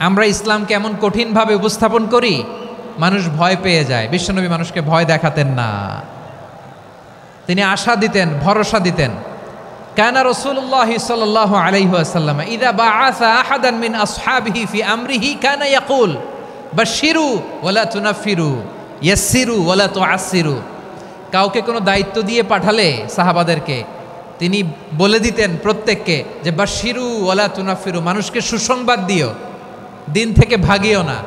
আমরা ইসলামকে এমন কঠিনভাবে উপস্থাপন করি, মানুষ ভয় পেয়ে যায়। বিশ্বনবী মানুষকে ভয় দেখাতেন না, তিনি আশা দিতেন, ভরসা দিতেন। কানা রাসূলুল্লাহ সাল্লাল্লাহু আলাইহি ওয়াসাল্লাম ইযা বাআসা আহাদান মিন আসহাবিহি ফি আমরিহি কানা ইয়াকুল বাশশিরু ওয়ালা তুনাফিরু ইয়াসসিরু ওয়ালা তুআসসিরু। কাউকে কোনো দায়িত্ব দিয়ে পাঠালে সাহাবাদেরকে তিনি বলে দিতেন প্রত্যেককে যে বাশশিরু ওয়ালা তুনাফিরু, মানুষকে সুসংবাদ দিও, দিন থেকে ভাগিও না,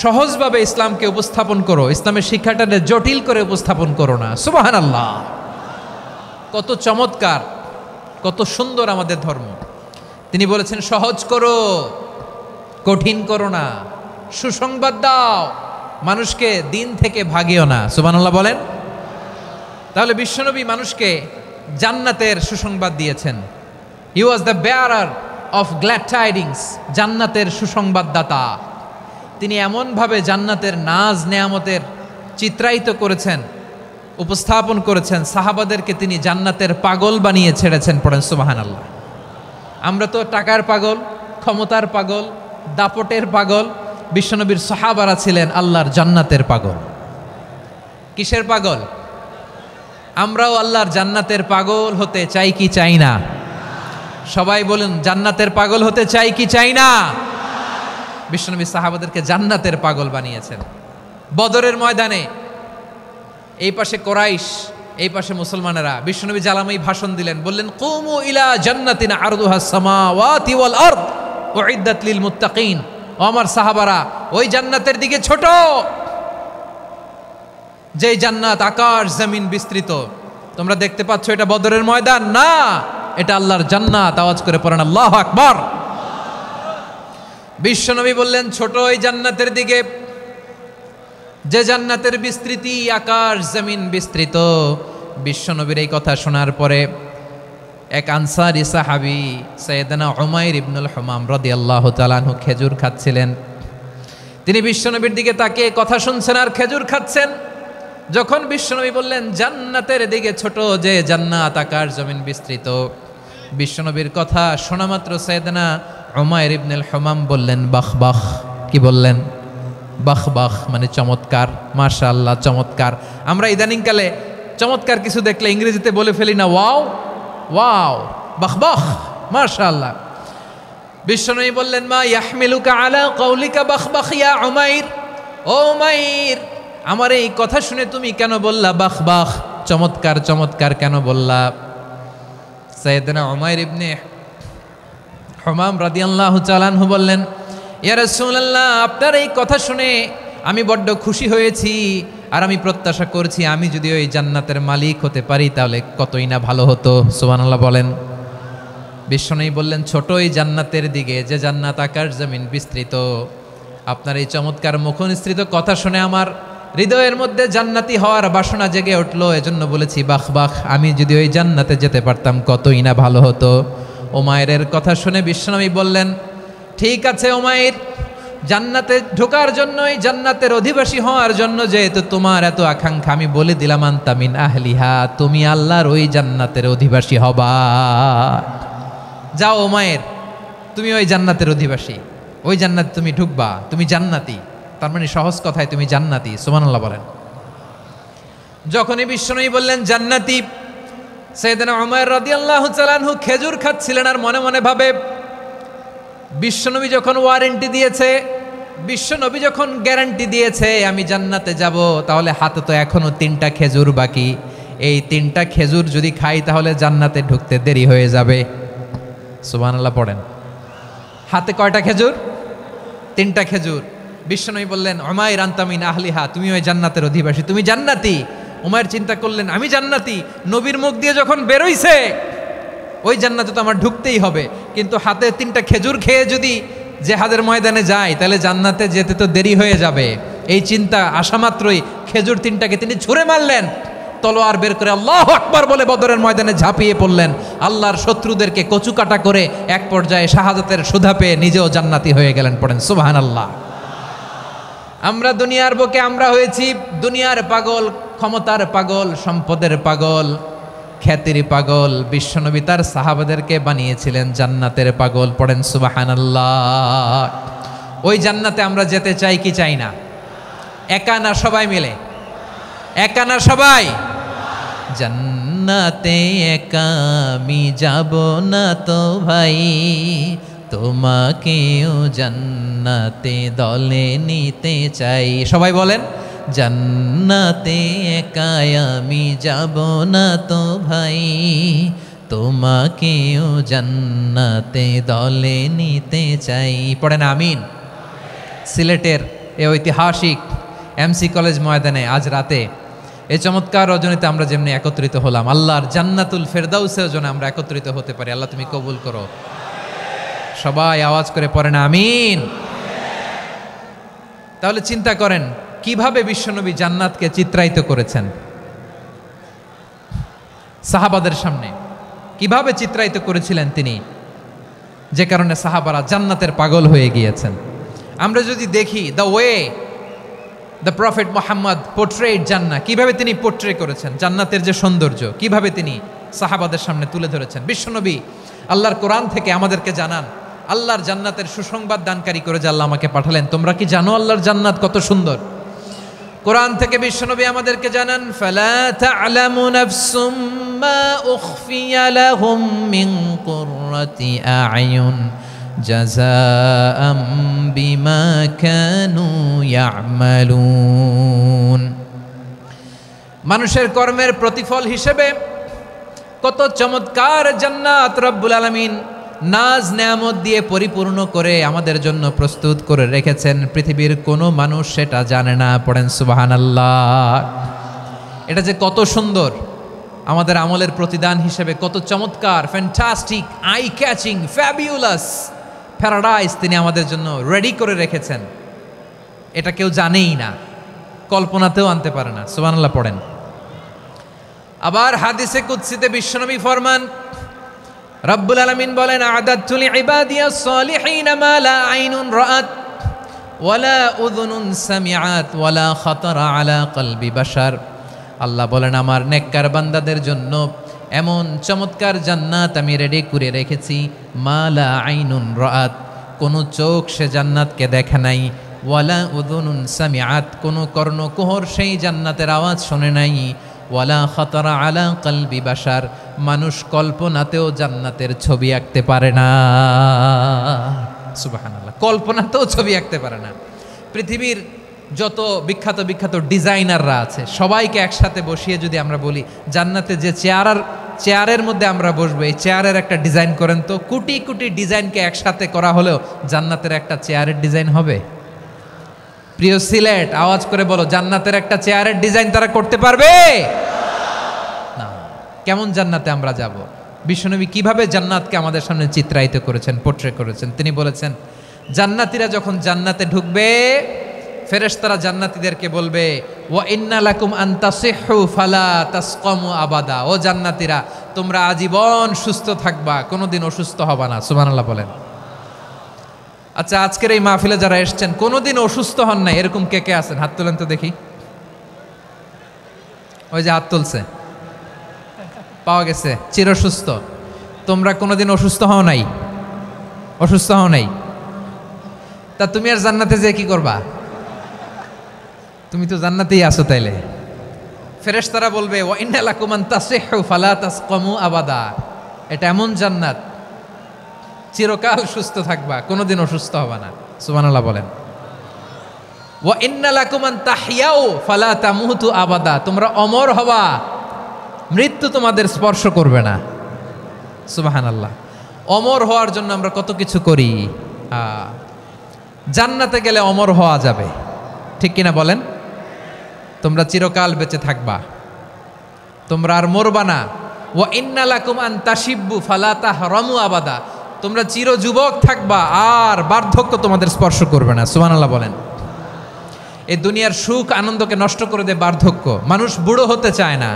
সহজভাবে ইসলামকে উপস্থাপন করো, ইসলামের শিক্ষাটাকে জটিল করে উপস্থাপন করো না। সুবহানাল্লাহ, কত চমৎকার, কত সুন্দর আমাদের ধর্ম। তিনি বলেছেন সহজ করো, কঠিন করো না, সুসংবাদ দাও, মানুষকে দিন থেকে ভাগিও না। সুবহানাল্লাহ বলেন। তাহলে বিশ্বনবী মানুষকে জান্নাতের সুসংবাদ দিয়েছেন। He was the bearer of glad tidings, জান্নাতের সুসংবাদদাতা। তিনি এমনভাবে জান্নাতের নাজ নেয়ামতের চিত্রায়িত করেছেন, উপস্থাপন করেছেন, সাহাবাদেরকে তিনি জান্নাতের পাগল বানিয়ে ছেড়েছেন। পড়েন সুবহানাল্লাহ। আমরা তো টাকার পাগল, ক্ষমতার পাগল, দাপটের পাগল। বিশ্বনবীর সাহাবারা ছিলেন আল্লাহর জান্নাতের পাগল। কিসের পাগল? আমরাও আল্লাহর জান্নাতের পাগল হতে চাই কি চাই না? সবাই বলুন, জান্নাতের পাগল হতে চাই কি চাই না? বিশ্বনবী সাহাবাদেরকে জান্নাতের পাগল বানিয়েছেন। বদরের ময়দানে এই পাশে কোরাইশ, এই পাশে মুসলমানেরা, বিশ্বনবী জ্বালাময়ী ভাষণ দিলেন, বললেন কুমু ইলা জান্নাতিন আরদুহাস সামাওয়াতি ওয়াল আরদ উইদ্দাত লিল মুত্তাকিন। ও আমার সাহাবারা, ওই জান্নাতের দিকে ছোট, যেই জান্নাত আকাশ জমিন বিস্তৃত। তোমরা দেখতে পাচ্ছ এটা বদরের ময়দান না, এটা আল্লাহর জান্নাত। আওয়াজ করে পড়েন আল্লাহু আকবার। বিশ্বনবী বললেন ছোট ওই জান্নাতের দিকে, যে জান্নাতের বিস্তৃতি আকাশ জমিন বিস্তৃত। বিশ্বনবীর এই কথা শোনার পরে এক আনসারী সাহাবী সাইয়েদনা উমাইর ইবনুল হুমাম রাদিয়াল্লাহু তাআলা আনহু খেজুর খাচ্ছিলেন। তিনি বিশ্বনবীর দিকে তাকিয়ে কথা শুনছেন আর খেজুর খাচ্ছেন। যখন বিশ্বনবী বললেন জান্নাতের দিকে ছোট, যে জান্নাত আকাশ জমিন বিস্তৃত, বিশ্বনবীর কথা শোনা মাত্র সাইয়েদনা উমাইর ইবনুল হুমাম বললেন বাহ বাহ। কি বললেন? বাহ বাহ, মানে চমৎকার, মাশাআল্লাহ চমৎকার। আমরা ইদানিংকালে চমৎকার কিছু দেখলে ইংরেজিতে বলে ফেলি না ওয়াও ওয়াও, বাহ বাহ, মাশাআল্লাহ। বিশ্বনবী বললেন মা ইয়াহমিলুকা আলা কওলিকা বাহ বাহ ইয়া উমাইর। ও উমাইর, আমার এই কথা শুনে তুমি কেন বললা বাহ বাহ, চমৎকার চমৎকার কেন বললা? সাইয়েদনা উমাইর ইবনে হুমাম রাদিয়াল্লাহু তাআলা আনহু বললেন ইয়া রাসূলুল্লাহ, আপনার এই কথা শুনে আমি বড্ড খুশি হয়েছি, আর আমি প্রত্যাশা করছি আমি যদি ওই জান্নাতের মালিক হতে পারি তাহলে কতই না ভালো হতো। সুবহানাল্লাহ বলেন। বিশ্বনবী বললেন ছোট ওই জান্নাতের দিকে, যে জান্নাত আকাশ জমিন বিস্তৃত। আপনার এই চমৎকার মুখনিসৃত কথা শুনে আমার হৃদয়ের মধ্যে জান্নাতি হওয়ার বাসনা জেগে উঠলো, এজন্য বলেছি বাহ বাহ, আমি যদি ওই জান্নাতে যেতে পারতাম কতই না ভালো হতো। উমাইরের কথা শুনে বিশ্বনবী বললেন ঠিক আছে উমাইর, জান্নাতে ঢোকার জন্যই, জান্নাতের অধিবাসী হওয়ার জন্য যেহেতু তোমার এত আকাঙ্ক্ষা, আমি বলে দিলাম আনতা মিন আহলিহা, তুমি আল্লাহর ওই জান্নাতের অধিবাসী হবা। যাও উমাইর, তুমি ওই জান্নাতের অধিবাসী, ওই জান্নাতে তুমি ঢুকবা, তুমি জান্নাতি। তার মানে সহজ কথায় তুমি জান্নাতি। সুবহানাল্লাহ বলেন। যখনই বিশ্বনবী বললেন জান্নাতি, সাইয়েদনা উমাইর রাদিয়াল্লাহু তাআলা আনহু খেজুর খাচ্ছিলেন আর মনে মনে ভাবে বিশ্বনবী যখন ওয়ারেন্টি দিয়েছে, বিশ্বনবী যখন গ্যারান্টি দিয়েছে আমি জান্নাতে যাব, তাহলে হাতে তো এখনো 3টা খেজুর বাকি। এই 3টা খেজুর যদি খাই তাহলে জান্নাতে ঢুকতে দেরি হয়ে যাবে। সুবহানাল্লাহ পড়েন। হাতে কয়টা খেজুর? 3টা খেজুর। বিশ্বনবী বললেন উমাইর আনতা মিন আহলিহা, তুমি ওই জান্নাতের অধিবাসী, তুমি জান্নাতি। উমাইর চিন্তা করলেন আমি জান্নাতি, নবীর মুখ দিয়ে যখন বেরোইছে ওই জান্নাতে তো আমার ঢুকতেই হবে, কিন্তু হাতে 3টা খেজুর খেয়ে যদি জেহাদের ময়দানে যাই, তাহলে জান্নাতে যেতে তো দেরি হয়ে যাবে। এই চিন্তা আসা মাত্রই খেজুর 3টাকে তিনি ছুঁড়ে মারলেন, তলোয়ার বের করে আল্লাহু আকবার বলে বদরের ময়দানে ঝাঁপিয়ে পড়লেন। আল্লাহর শত্রুদেরকে কচুকাটা করে এক পর্যায়ে শাহাদাতের সুধা পেয়ে নিজেও জান্নাতি হয়ে গেলেন। পড়েন সুবহানাল্লাহ। আমরা দুনিয়ার বুকে আমরা হয়েছি দুনিয়ার পাগল, ক্ষমতার পাগল, সম্পদের পাগল, খ্যাতির পাগল। বিশ্বনবী তার সাহাবাদেরকে বানিয়েছিলেন জান্নাতের পাগল। পড়েন সুবহানাল্লাহ। ওই জান্নাতে আমরা যেতে চাই কি চাই না? একা না সবাই মিলে? একা না সবাই? জান্নাতে একা আমি যাব না তো ভাই, তোমাকেও জান্নাতে দলে নিতে চাই। সবাই বলেন, জান্নাতে একা আমি যাব না তো ভাই, তোমাকেও জান্নাতে দলে নিতে চাই। পড়েন আমিন। সিলেটের এ ঐতিহাসিক এমসি কলেজ ময়দানে আজ রাতে এই চমৎকার রজনীতে আমরা যেমনি একত্রিত হলাম, আল্লাহর জান্নাতুল ফেরদাউসেও যেন আমরা একত্রিত হতে পারি। আল্লাহ তুমি কবুল করো। সবাই আওয়াজ করে পড়েন আমিন। তাহলে চিন্তা করেন কিভাবে বিশ্বনবী জান্নাতকে চিত্রায়িত করেছেন সাহাবাদের সামনে, কিভাবে চিত্রায়িত করেছিলেন তিনি, যে কারণে সাহাবারা জান্নাতের পাগল হয়ে গিয়েছেন। আমরা যদি দেখি the way the prophet Muhammad portrait জান্নাত, কিভাবে তিনি পোর্ট্রে করেছেন জান্নাতের যে সৌন্দর্য, কিভাবে তিনি সাহাবাদের সামনে তুলে ধরেছেন। বিশ্বনবী আল্লাহর কোরআন থেকে আমাদেরকে জানান, আল্লাহর জান্নাতের সুসংবাদ দানকারী করে যে আল্লাহ আমাকে পাঠালেন। তোমরা কি জানো আল্লাহর জান্নাত কত সুন্দর? কোরআন থেকে বিশ্বনবী আমাদেরকে জানান, ফালা তা'লামু নাফসুম মা উখফিয়া লাহুম মিন কুররাতি আ'য়ুন জাযাআম বিমা কানু ইয়া'মালুন। মানুষের কর্মের প্রতিফল হিসেবে কত চমৎকার জান্নাত রব্বুল আলামিন নাজ নেয়ামত দিয়ে পরিপূর্ণ করে আমাদের জন্য প্রস্তুত করে রেখেছেন। পৃথিবীর কোনো মানুষ সেটা জানে না। পড়েন সুবহানাল্লাহ। এটা যে কত সুন্দর, আমাদের আমলের প্রতিদান হিসেবে কত চমৎকার, fantastic, eye catching, fabulous paradise তিনি আমাদের জন্য রেডি করে রেখেছেন। এটা কেউ জানেই না, কল্পনাতেও আনতে পারে না। সুবহানাল্লাহ পড়েন। আবার হাদিসে কুদসিতে বিশ্বনবী ফরমান, রব্বুল আলামিন বলেন, আ'দাদতু লিইবাদিয়াস সালিহিন মা লা আইনুন রাআত ওয়ালা উযুনুন সামিআত ওয়ালা খাতারা আলা কলবি বাশার। আল্লাহ বলেন, আমার নেককার বান্দাদের জন্য এমন চমৎকার জান্নাত আমি রেডি করে রেখেছি, মা লা আইনুন রাআত, কোনো চোখ সে জান্নাতকে দেখে নাই, ওয়ালা উযুনুন সামিআত, কোনো কর্ণকুহর সেই জান্নাতের আওয়াজ শোনে নাই, ওয়ালা খাতারা আলা কলবি বাশার, মানুষ কল্পনাতেও জান্নাতের ছবি আঁকতে পারে না। সুবহানাল্লাহ, কল্পনাতেও ছবি আঁকতে পারে না। পৃথিবীর যত বিখ্যাত বিখ্যাত ডিজাইনাররা আছে সবাইকে একসাথে বসিয়ে যদি আমরা বলি জান্নাতে যে চেয়ারের মধ্যে আমরা বসবো, এই চেয়ারের একটা ডিজাইন করেন তো, কোটি কোটি ডিজাইনকে একসাথে করা হলেও জান্নাতের একটা চেয়ারের ডিজাইন হবে? প্রিয় সিলেট, আওয়াজ করে বলো, জান্নাতের একটা চেয়ারের ডিজাইন তারা করতে পারবে না। কেমন জান্নাতে আমরা যাব? বিশ্বনবী কিভাবে জান্নাতকে আমাদের সামনে চিত্রায়িত করেছেন, পোর্ট্রে করেছেন। তিনি বলেছেন, জান্নাতীরা যখন জান্নাতে ঢুকবে, ফেরেশতারা জান্নাতীদেরকে বলবে, ওয়া ইন্না লাকুম আন তাসিহু ফালা তাসকামু আবাদা। ও জান্নাতীরা, তোমরা আজীবন সুস্থ থাকবা, কোনোদিন অসুস্থ হবা না। সুবহানাল্লাহ বলেন। আচ্ছা, আজকের এই মাহফিলে যারা এসেছেন কোনোদিন অসুস্থ হন নাই, এরকম কে কে আছেন? হাত তোলেন তো দেখি। ওই যে হাত তুলছে, পাওয়া গেছে, চিরসুস্থ। তোমরা কোনোদিন অসুস্থ হও নাই? অসুস্থ হও নাই? তা তুমি আর জান্নাতে যে কি করবা? তুমি তো জান্নাতেই আছো। তাইলে ফেরেশতারা বলবে, ওয়া ইন্না লাকুম আন তাসিহু ফালা তাসকামু আবাদা। এটা এমন জান্নাত, চিরকাল সুস্থ থাকবা, কোনোদিন অসুস্থ হবা না। সুবহানাল্লাহ বলেন। ওয়া ইন্না লাকুম আন তাহইয়াউ ফালা তামুতু আবাদা। তোমরা অমর হবা, মৃত্যু তোমাদের স্পর্শ করবে না। সুবহানাল্লাহ। অমর হওয়ার জন্য আমরা কত কিছু করি। জান্নাতে গেলে অমর হওয়া যাবে, ঠিক কিনা বলেন? তোমরা চিরকাল বেঁচে থাকবা, তোমরা আর মরবা না। ওয়া ইন্না লাকুম আন তাশিব্বু ফালা তাহরামু আবাদা। তোমরা চির যুবক থাকবা, আর বার্ধক্য তোমাদের স্পর্শ করবে না। সুবহানাল্লাহ বলেন। এই দুনিয়ার সুখ আনন্দকে নষ্ট করে দেয় বার্ধক্য। মানুষ বুড়ো হতে চায় না।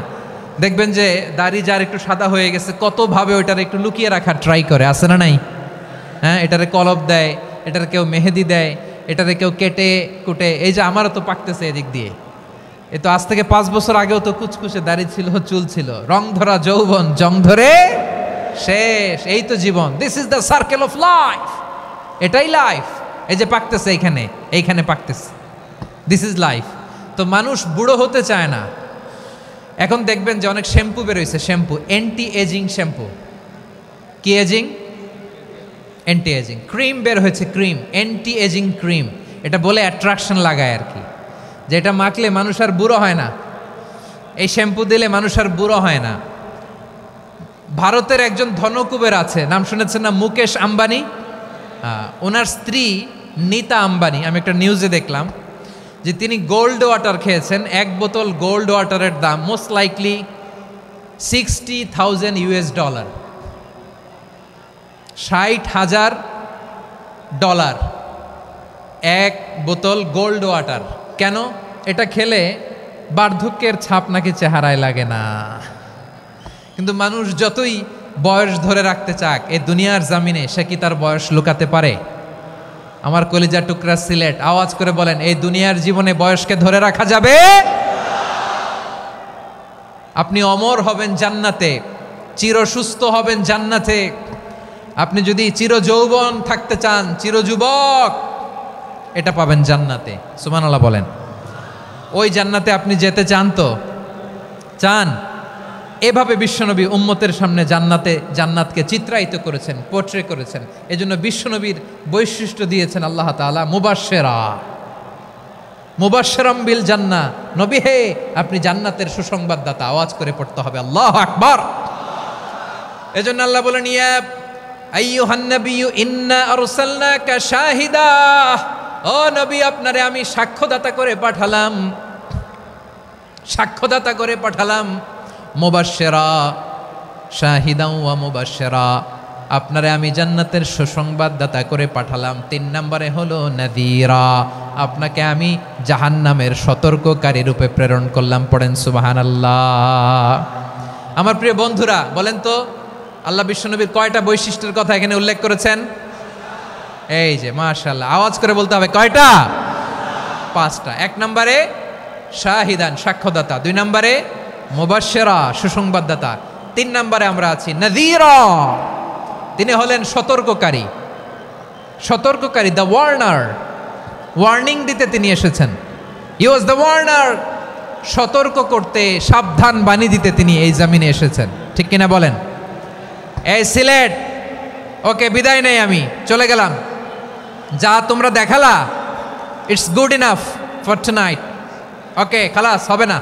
দেখবেন যে দাড়ি যার একটু সাদা হয়ে গেছে, কতভাবে ওইটার একটু লুকিয়ে রাখার ট্রাই করে, আছে না নাই? হ্যাঁ, এটারে কলপ দেয়, এটার কেউ মেহেদি দেয়, এটারে কেউ কেটে কুটে। এই যে আমারও তো পাকতেছে এদিক দিয়ে, এ তো আজ থেকে 5 বছর আগেও তো কুচকুচে দাড়ি ছিল, চুল ছিল, রং ধরা যৌবন জং ধরে শেষ। এই তো জীবন। This is the circle of life. এটাই লাইফ। এই যে পাকতেছে এইখানে পাকতেছে, দিস ইজ লাইফ। তো মানুষ বুড়ো হতে চায় না। এখন দেখবেন যে অনেক শ্যাম্পু বেরোইছে, শ্যাম্পু অ্যান্টি এজিং শ্যাম্পু। কি এজিং? Anti ageing. ক্রিম বের হয়েছে, ক্রিম, অ্যান্টি এজিং ক্রিম। এটা বলে অ্যাট্রাকশন লাগায় আর কি, যে এটা মাখলে মানুষ আর বুড়ো হয় না, এই শ্যাম্পু দিলে মানুষ আর বুড়ো হয় না। ভারতের একজন ধনকুবের আছে, নাম শুনেছেন না? মুকেশ আম্বানি। ওনার স্ত্রী নীতা আম্বানি, আমি একটা নিউজে দেখলাম যে তিনি গোল্ড ওয়াটার খেয়েছেন। 1 বোতল গোল্ড ওয়াটারের দাম মোস্ট লাইকলি $60,000, $60,000 1 বোতল গোল্ড ওয়াটার। কেন? এটা খেলে বার্ধক্যের ছাপ নাকি চেহারায় লাগে না। কিন্তু মানুষ যতই বয়স ধরে রাখতে চাক এই দুনিয়ার জামিনে, সে কি তার বয়স লুকাতে পারে? আমার কলিজা টুকরা সিলেট, আওয়াজ করে বলেন, এই দুনিয়ার জীবনে বয়সকে ধরে রাখা যাবে? আপনি অমর হবেন জান্নাতে, চির সুস্থ হবেন জান্নাতে। আপনি যদি চির যৌবন থাকতে চান, চির যুবক, এটা পাবেন জান্নাতে। সুবহানাল্লাহ বলেন। ওই জান্নাতে আপনি যেতে চান তো? চান? এভাবে বিশ্বনবী উম্মতের সামনে জান্নাতকে চিত্রায়িত করেছেন, পোর্ট্রে করেছেন। এজন্য বিশ্বনবীর বৈশিষ্ট্য দিয়েছেন আল্লাহ তাআলা মুবাশশিরাম বিল জান্নাহ। নবী হে, আপনি জান্নাতের সুসংবাদদাতা। আওয়াজ করে পড়তে হবে আল্লাহু আকবার। এজন্য আল্লাহ বলেন, ইয়া আইয়ুহান নাবিয়্যু ইন্না আরসালনাকা শাহিদা। ও নবী, আপনারে আমি সাক্ষ্যদাতা করে পাঠালাম। মুবাশশিরা, শাহিদাও ওয়া মুবাশশিরা, আপনারে আমি জান্নাতের সুসংবাদদাতা করে পাঠালাম। 3 নম্বরে হলো নাযীরা, আপনাকে আমি জাহান্নামের সতর্ককারী রূপে প্রেরণ করলাম। পড়েন সুবহানাল্লাহ। আমার প্রিয় বন্ধুরা, বলেন তো আল্লাহ বিশ্বনবীর কয়টা বৈশিষ্ট্যের কথা এখানে উল্লেখ করেছেন? এই যে মাশাআল্লাহ, আওয়াজ করে বলতে হবে, কয়টা? 5টা। 1 নম্বরে শাহিদান, সাক্ষ্যদাতা। 2 নম্বরে মুবাশশিরা, সুসংবাদদাতা। 3 নম্বরে আমরা আছি নাযীরা, তিনি হলেন সতর্ককারী। দ্য ওয়ার্নার, ওয়ার্নিং দিতে তিনি এসেছেন। হি ওয়াজ দ্য ওয়ার্নার, সতর্ক করতে, সাবধান বাণী দিতে তিনি এই জমিনে এসেছেন। ঠিক কিনা বলেন? এই সিলেট, ওকে, বিদায় নেই, আমি চলে গেলাম। যা তোমরা দেখালা, it's good enough for tonight. Okay, খালাস, হবে না।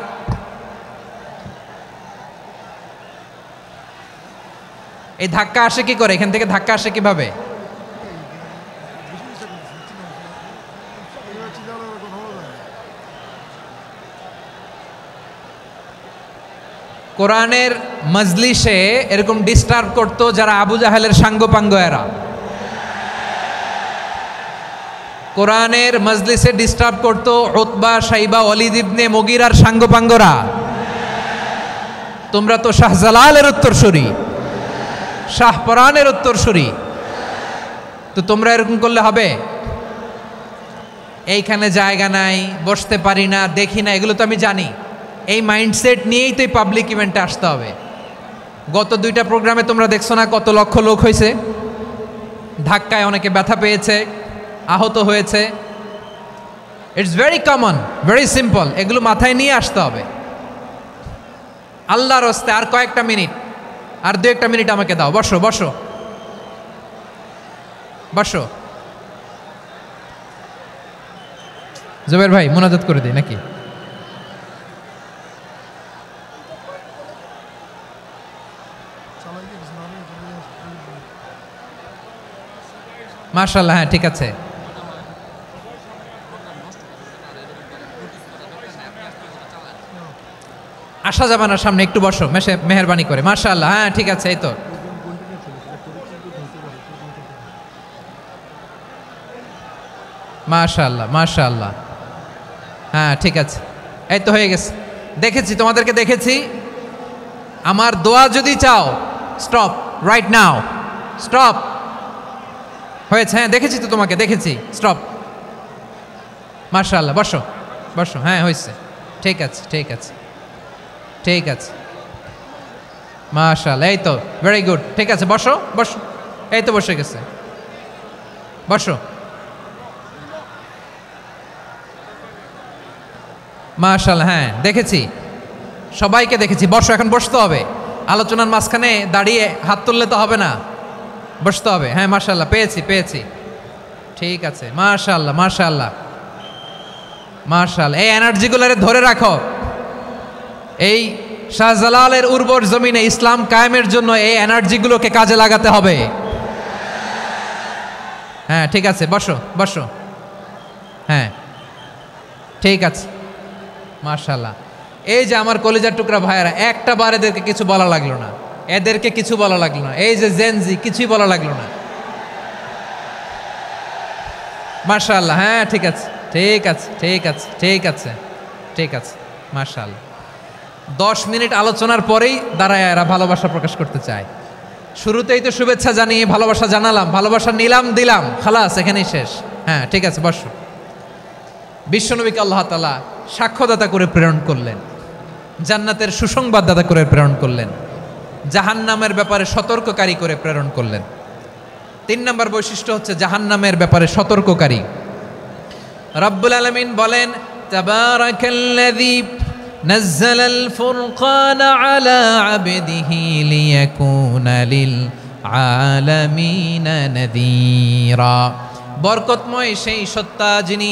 এই ধাক্কা আসে কি করে? এখান থেকে ধাক্কা আসে কিভাবে? কোরআনের মজলিসে এরকম ডিস্টার্ব করতো যারা আবু জাহেলের সাঙ্গপাঙ্গ এরা। কোরআনের মজলিসে ডিস্টার্ব করতো উতবা, শাইবা, ওয়ালিদ ইবনে মুগীরার সাঙ্গপাঙ্গরা। তোমরা তো শাহজালালের উত্তরসূরি, শাহপরানের উত্তরসূরি, তো তোমরা এরকম করলে হবে? এইখানে জায়গা নাই, বসতে পারি না, দেখি না, এগুলো তো আমি জানি। এই মাইন্ডসেট নিয়েই তো এই পাবলিক ইভেন্টে আসতে হবে। গত 2টা প্রোগ্রামে তোমরা দেখছো না কত লক্ষ লোক হয়েছে? ধাক্কায় অনেকে ব্যথা পেয়েছে, আহত হয়েছে। It's very common, very simple. এগুলো মাথায় নিয়ে আসতে হবে। আল্লাহর হস্তে আর কয়েকটা মিনিট, আর 2-1টা মিনিট আমাকে দাও। বসো বসো বসো। জুবাইর ভাই, মুনাজাত করে দিই নাকি? মাশাআল্লাহ, হ্যাঁ ঠিক আছে। আসা যাবে না সামনে, একটু বসো মেহেরবানি করে। মাশাআল্লাহ, হ্যাঁ ঠিক আছে। এই তো মাশাআল্লাহ মাশাআল্লাহ। হ্যাঁ ঠিক আছে, এই তো হয়ে গেছে। দেখেছি, তোমাদেরকে দেখেছি। আমার দোয়া যদি চাও, স্টপ রাইট নাও, স্টপ। হয়েছে? হ্যাঁ দেখেছি তো তোমাকে, দেখেছি। স্টপ। মাশাআল্লাহ, বসো বসো। হ্যাঁ হয়েছে, ঠিক আছে ঠিক আছে ঠিক আছে। মাশাআল্লাহ, এই তো ভেরি গুড। ঠিক আছে, বসো বসো। এই তো বসে গেছে, বসো। মাশাআল্লাহ, হ্যাঁ দেখেছি, সবাইকে দেখেছি। বসো, এখন বসতে হবে। আলোচনার মাঝখানে দাঁড়িয়ে হাত তুললে তো হবে না, বসতে হবে। হ্যাঁ মাশাআল্লাহ, পেয়েছি পেয়েছি। ঠিক আছে, মাশাআল্লাহ মাশাআল্লাহ মাশাআল্লাহ। এই এনার্জিগুলোরে ধরে রাখো। এই শাহজালালের উর্বর জমিনে ইসলাম কায়েমের জন্য এই এনার্জিগুলোকে কাজে লাগাতে হবে। হ্যাঁ ঠিক আছে, বসো বসো। হ্যাঁ ঠিক আছে, মাশাআল্লাহ। এই যে আমার কলিজার টুকরা ভাইয়েরা, একটা বার এদেরকে কিছু বলা লাগলো না, এদেরকে কিছু বলা লাগলো না। এই যে জেনজি, কিছুই বলা লাগলো না। মাশাআল্লাহ, হ্যাঁ ঠিক আছে ঠিক আছে ঠিক আছে ঠিক আছে ঠিক আছে, মাশাআল্লাহ। 10 মিনিট আলোচনার পরেই দাঁড়ায় এরা ভালোবাসা প্রকাশ করতে চায়। শুরুতেই তো শুভেচ্ছা জানিয়ে ভালোবাসা জানালাম, ভালোবাসা নিলাম দিলাম, খালাস, এখানেই শেষ। হ্যাঁ ঠিক আছে, বসো। বিশ্বনবীকে আল্লাহ তাআলা সাক্ষ্যদাতা করে প্রেরণ করলেন, জান্নাতের সুসংবাদদাতা করে প্রেরণ করলেন, জাহান্নামের ব্যাপারে সতর্ককারী করে প্রেরণ করলেন। 3 নম্বর বৈশিষ্ট্য হচ্ছে জাহান্নামের ব্যাপারে সতর্ককারী। রব্বুল আলামিন বলেন, তাবারাকাল্লাযী নাযালাল ফুরকানা আলা আবদিহি লিয়াকুনা লিল আলামিনা নাযীরা। বরকতময় সেই সত্তা যিনি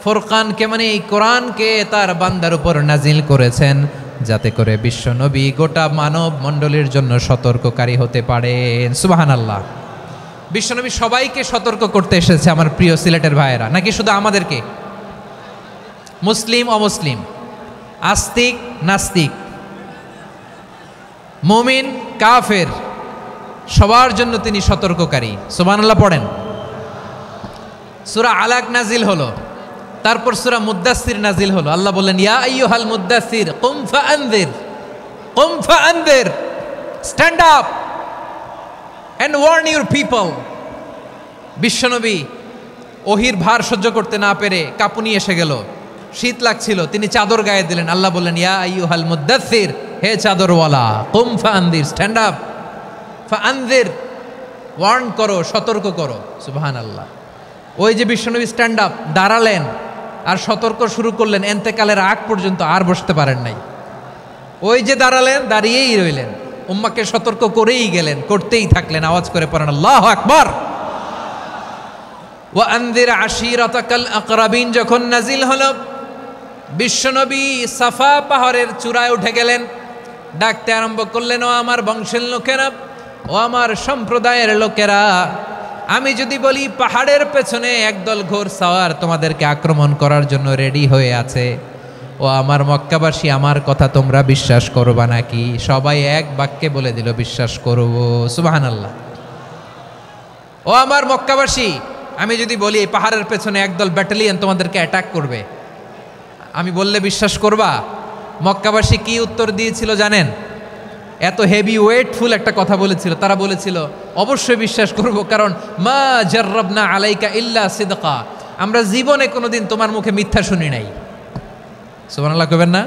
ফুরকানকে মানে এই কোরআনকে তার বান্দার উপর নাজিল করেছেন, যাতে করে বিশ্ব নবী গোটা মানব মণ্ডলীর জন্য সতর্ককারী হতে পারেন। সুবহানাল্লাহ। বিশ্বনবী সবাইকে সতর্ক করতে এসেছে, আমার প্রিয় সিলেটের ভাইয়েরা, নাকি শুধু আমাদেরকে? মুসলিম অমুসলিম, আস্তিক নাস্তিক, মুমিন কাফের, সবার জন্য তিনি সতর্ককারী। সুবহানাল্লাহ পড়েন। সূরা আলাক নাজিল হলো, তারপর সূরা মুদ্দাসসির নাজিল হলো। আল্লাহ বললেন, ইয়া আইয়ুহাল মুদ্দাসসির কুম ফাআনযির, stand up and warn your people. বিশ্বনবী ওহির ভার সহ্য করতে না পেরে কাঁপুনি এসে গেল, শীত লাগছিল, তিনি চাদর গায়ে দিলেন। আল্লাহ বললেন, ইয়া আইয়ুহাল মুদ্দাসসির, হে চাদরওয়ালা, কুম ফাআনযির, স্ট্যান্ড আপ, ফাআনযির, ওয়ার্ন করো, সতর্ক করো। সুবহানাল্লাহ। ওই যে বিশ্বনবী স্ট্যান্ড আপ, দাঁড়ালেন আর সতর্ক শুরু করলেন, এন্তেকালের আগ পর্যন্ত আর বসতে পারেন নাই। ওই যে দাঁড়ালেন, দাঁড়িয়েই রইলেন, উম্মাকে সতর্ক করেই গেলেন, করতেই থাকলেন। আওয়াজ করে পড়েন আল্লাহু আকবার। ওয়া আনযির আশীরাতাকাল আকরাবিন যখন নাজিল হলো, বিশ্বনবী সাফা পাহাড়ের চূড়ায় উঠে গেলেন, ডাকতে আরম্ভ করলেন, ও আমার বংশের লোকেরা, ও আমার সম্প্রদায়ের লোকেরা, আমি যদি বলি পাহাড়ের পেছনে একদল ঘোড়সাওয়ার তোমাদেরকে আক্রমণ করার জন্য রেডি হয়ে আছে, ও আমার মক্কাবাসী, আমার কথা তোমরা বিশ্বাস করবা নাকি? সবাই এক বাক্যে বলে দিল, বিশ্বাস করব। সুবহানাল্লাহ। ও আমার মক্কাবাসী, আমি যদি বলি এই পাহাড়ের পেছনে একদল ব্যাটালিয়ন তোমাদেরকে অ্যাটাক করবে, আমি বললে বিশ্বাস করবা? মক্কাবাসী কি উত্তর দিয়েছিল জানেন? এত হেভি ওয়েটফুল একটা কথা বলেছিল। তারা বলেছিল, অবশ্যই বিশ্বাস করব, কারণ মা জাররাবনা আলাইকা ইল্লা সিদকা, আমরা জীবনে কোনোদিন তোমার মুখে মিথ্যা শুনি নাই। সুবহানাল্লাহ কইবেন না?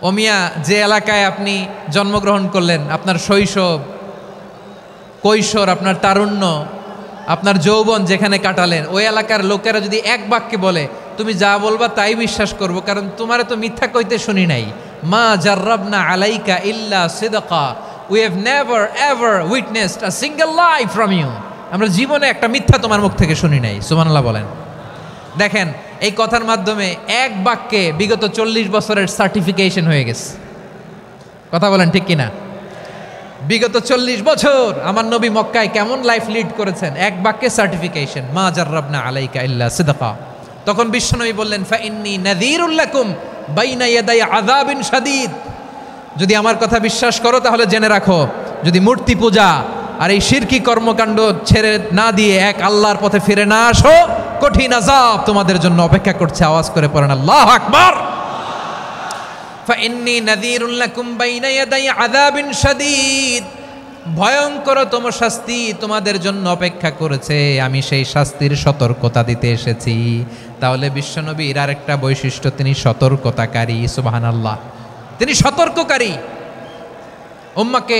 ও মিয়া, যে এলাকায় আপনি জন্মগ্রহণ করলেন, আপনার শৈশব, কৈশোর, আপনার তারুণ্য, আপনার যৌবন যেখানে কাটালেন, ওই এলাকার লোকেরা যদি এক বাক্যে বলে তুমি যা বলবা তাই বিশ্বাস করব, কারণ তোমারে তো মিথ্যা কইতে শুনি নাই। মা জাররাবনা আলাইকা ইল্লা সিদকা, we have never ever witnessed a single lie from you, আমরা জীবনে একটা মিথ্যা তোমার মুখ থেকে শুনি নাই। সুবহানাল্লাহ বলেন। দেখেন, এই কথার মাধ্যমে এক বাক্যে বিগত 40 বছরের সার্টিফিকেশন হয়ে গেছে। কথা বলেন ঠিক কিনা? বিগত 40 বছর আমার নবী মক্কায় কেমন লাইফ লিড করেছেন, এক বাক্যে সার্টিফিকেশন, মা জাররাবনা আলাইকা ইল্লা সিদকা। তখন বিশ্বনবী বললেন, ফাইন্নী নাযীরুল লাকুম বাইনা ইয়াদাই আযাবিন শাদীদ, যদি আমার কথা বিশ্বাস করো তাহলে জেনে রাখো, যদি মূর্তি পূজা, আর এই শিরকি কর্মকাণ্ড ছেড়ে না দিয়ে এক আল্লাহর পথে ফিরে না আসো, কঠিন আযাব তোমাদের জন্য অপেক্ষা করছে। আওয়াজ করে পড়েন আল্লাহু আকবার। ফাইন্নী নাযীরুল লাকুম বাইনা ইয়াদাই আযাবিন শাদীদ, ভয়ঙ্করতম শাস্তি তোমাদের জন্য অপেক্ষা করেছে, আমি সেই শাস্তির সতর্কতা দিতে এসেছি। তাহলে বিশ্বনবীর আরেকটা বৈশিষ্ট্য, তিনি সতর্কতাকারী। সুবহানাল্লাহ, তিনি সতর্ককারী। উম্মাকে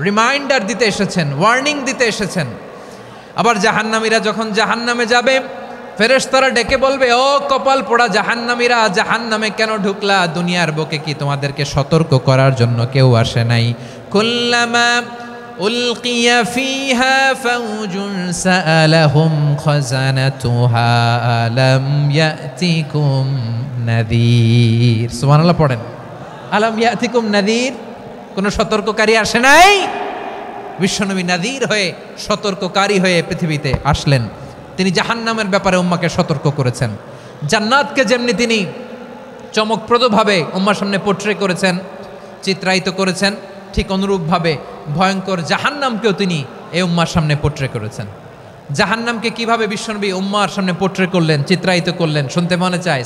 রিমাইন্ডার দিতে এসেছেন, ওয়ার্নিং দিতে এসেছেন। আবার জাহান্নামীরা যখন জাহান্নামে যাবে, ফেরেশতারা ডেকে বলবে, ও কপাল পোড়া জাহান্নামীরা, জাহান্নামে কেন ঢুকলা? দুনিয়ার বুকে কি তোমাদেরকে সতর্ক করার জন্য কেউ আসে নাই? কুল্লামা উলকিয়া ফিহা ফাউজুন সাআলাহুম খাজানাতুহা আলাম ইয়াতিকুম নাযীর। সুবহানাল্লাহ পড়েন, আলাম ইয়াতিকুম নাযীর, কোন সতর্ককারী আসে নাই? বিশ্বনবী নাযীর হয়ে, সতর্ককারী হয়ে পৃথিবীতে আসলেন। তিনি জাহান্নামের ব্যাপারে উম্মাকে সতর্ক করেছেন। জান্নাতকে যেমনি তিনি চমকপ্রদভাবে উম্মার সামনে পোট্রে করেছেন, চিত্রায়িত করেছেন, ঠিক অনুরূপভাবে ভয়ঙ্কর জাহান্নামকেও তিনি এই উম্মার সামনে পোট্রে করেছেন। জাহান্নামকে কিভাবে বিশ্বনবী উম্মার সামনে পোট্রে করলেন, চিত্রায়িত করলেন, শুনতে মনে চায়?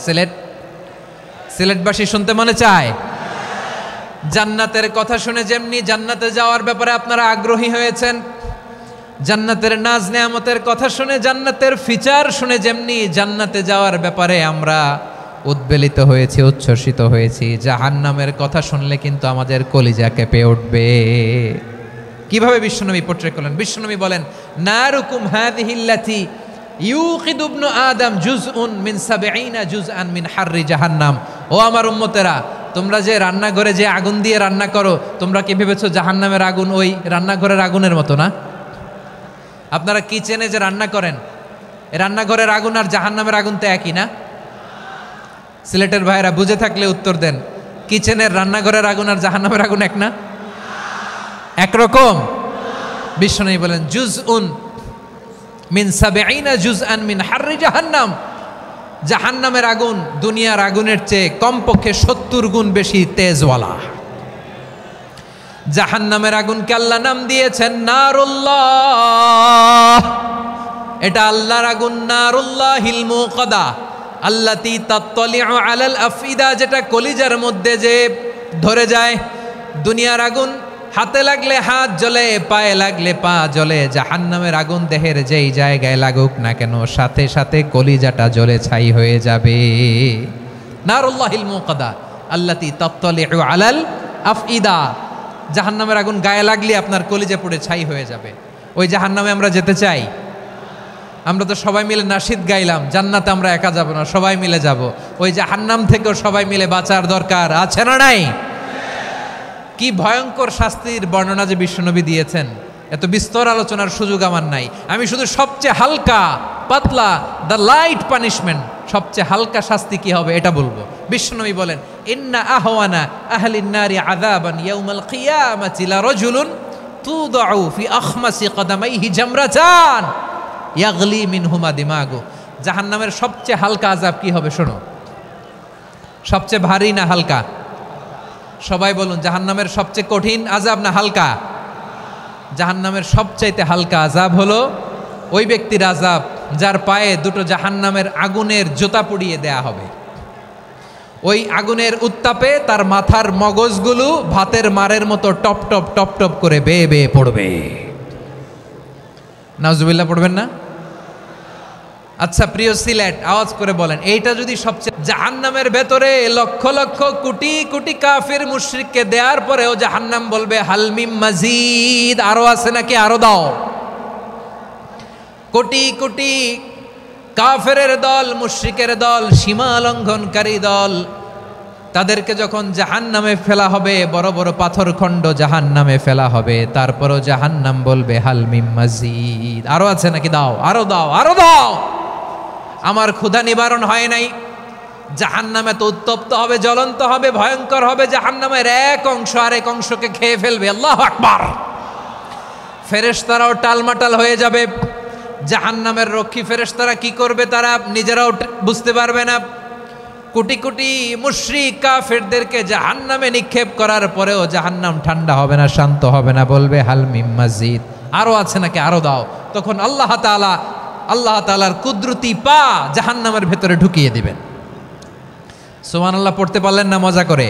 সিলেটবাসী শুনতে মনে চায়? জান্নাতের কথা শুনে যেমনি জান্নাতে যাওয়ার ব্যাপারে আপনারা আগ্রহী হয়েছেন, জান্নাতের নাজ নেয়ামতের কথা শুনে, জান্নাতের ফিচার শুনে যেমনি জান্নাতে যাওয়ার ব্যাপারে আমরা উদ্বেলিত হয়েছি, উচ্ছ্বসিত হয়েছি, জাহান্নামের কথা শুনলে কিন্তু আমাদের কলিজা কেঁপে উঠবে। কিভাবে বিশ্বনবী পোট্রে করলেন? বিশ্বনবী বলেন, নারুকুম হাযিহিল্লাতী ইউকিদু ইবনু আদম জুজউন মিন ৭০ জুজআন মিন হাররি জাহান্নাম। ও আমার উম্মতেরা, তোমরা যে রান্নাঘরে যে আগুন দিয়ে রান্না করো, তোমরা কি ভেবেছো জাহান্নামের আগুন ওই রান্নাঘরের আগুনের মতো না? আপনারা কিচেনে যে রান্না করেন, রান্নাঘরের আগুন আর জাহান্নামের আগুন তো একই না? সিলেটের ভাইয়েরা বুঝে থাকলে উত্তর দেন, কিচেনের রান্নাঘরের আগুন আর জাহান্নামের আগুন এক না? একরকম? বিশ্বনবী বলেন, জুজউন মিন ৭০ জুজআন মিন হাররি জাহান্নাম। জাহান্নামের আগুন দুনিয়ার আগুনের চেয়ে কমপক্ষে ৭০ গুণ বেশি তেজওয়ালা। জাহান্নামের আগুনকে আল্লাহ নাম দিয়েছেন নারুল্লাহ। এটা আল্লাহর আগুন, নারুল্লাহিল মুকাদা আল্লাতী তাত্তালিউ আলাল আফইদা, যেটা কলিজার মধ্যে যে ধরে যায়। দুনিয়ার আগুন হাতে লাগলে হাত জ্বলে, পায়ে লাগলে পা জ্বলে। জাহান্নামের আগুন দেহের যেই জায়গায় লাগুক না কেন, সাথে সাথে কলিজাটা জ্বলে ছাই হয়ে যাবে। নারুল্লাহিল মুকাদা আল্লাতী তাত্তালিউ আলাল আফইদা, জাহান্নামের আগুন গায়ে লাগলে আপনার কলিজা পুড়ে ছাই হয়ে যাবে। ওই জাহান্নামে আমরা যেতে চাই? আমরা তো সবাই মিলে নাশিদ গাইলাম, জান্নাতে আমরা একা যাব না, সবাই মিলে যাব। ওই জাহান্নাম থেকেও সবাই মিলে বাঁচার দরকার আছে না নাই? কি ভয়ঙ্কর শাস্তির বর্ণনা যে বিশ্বনবী দিয়েছেন, এত বিস্তর আলোচনার সুযোগ আমার নাই। আমি শুধু সবচেয়ে হালকা পাতলা, দ্য লাইট পানিশমেন্ট, সবচেয়ে হালকা শাস্তি কি হবে এটা বলবো। বিশ্বনবী বলেন, ইন্না আহওয়ানা আহলিন নারি আযাবান ইয়াউমাল কিয়ামাতি লারাজুলুন তুদাউ ফি আখমাসি কদামাইহি জামরাতান ইয়াগলি মিনহুমা দিমাগু। জাহান্নামের সবচেয়ে হালকা আযাব কি হবে শোনো। সবচেয়ে ভারী না হালকা? সবাই বলুন, জাহান্নামের সবচেয়ে কঠিন আযাব না হালকা? জাহান্নামের সবচাইতে হালকা আযাব হলো ওই ব্যক্তির আযাব যার পায়ে দুটো জাহান্নামের আগুনের জুতা পুড়িয়ে দেয়া হবে। ওই আগুনের উত্তাপে তার মাথার মগজগুলো ভাতের মারের মতো টপ টপ টপ টপ করে বেয়ে বেয়ে পড়বে। নাউজুবিল্লাহ পড়বেন না? আচ্ছা প্রিয় সিলেট, আওয়াজ করে বলেন, এইটা যদি সবচেয়ে, জাহান্নামের ভেতরে লক্ষ লক্ষ কোটি কোটি কাফির মুশরিককে দেওয়ার পরেও জাহান্নাম বলবে হালমিম মাজিদ, আরো আছে নাকি, আরো দাও। কোটি কোটি কাফেরের দল, মুশরিকের দল, সীমা লঙ্ঘনকারী দল, তাদেরকে যখন জাহান্নামে ফেলা হবে, বড় বড় পাথরখণ্ড জাহান্নামে ফেলা হবে, তারপরও জাহান্নাম বলবে হালমিম মাজিদ, আরো আছে নাকি, দাও, আরো দাও, আরো দাও। আমার ক্ষুধা নিবারণ হয় নাই। জাহান্নামে তো উত্তপ্ত হবে, জ্বলন্ত হবে, ভয়ঙ্কর হবে। জাহান্নামের এক অংশ আরেক অংশকে খেয়ে ফেলবে। আল্লাহু আকবার। ফেরেশতারাও টালমাটাল হয়ে যাবে। জাহান্নামের রক্ষী ফেরেশতারা কি করবে তারা নিজেরাও বুঝতে পারবে না। কোটি কোটি মুশরিক কাফেরদেরকে জাহান্নামে নিক্ষেপ করার পরেও জাহান্নাম ঠান্ডা হবে না, শান্ত হবে না, বলবে হাল মিম মাজিদ, আরো আছে নাকি, আরো দাও। তখন আল্লাহ তাআলার কুদরতি পা জাহান্নামের ভেতরে ঢুকিয়ে দিবেন। সুবহানাল্লাহ পড়তে পারলেন না মজা করে?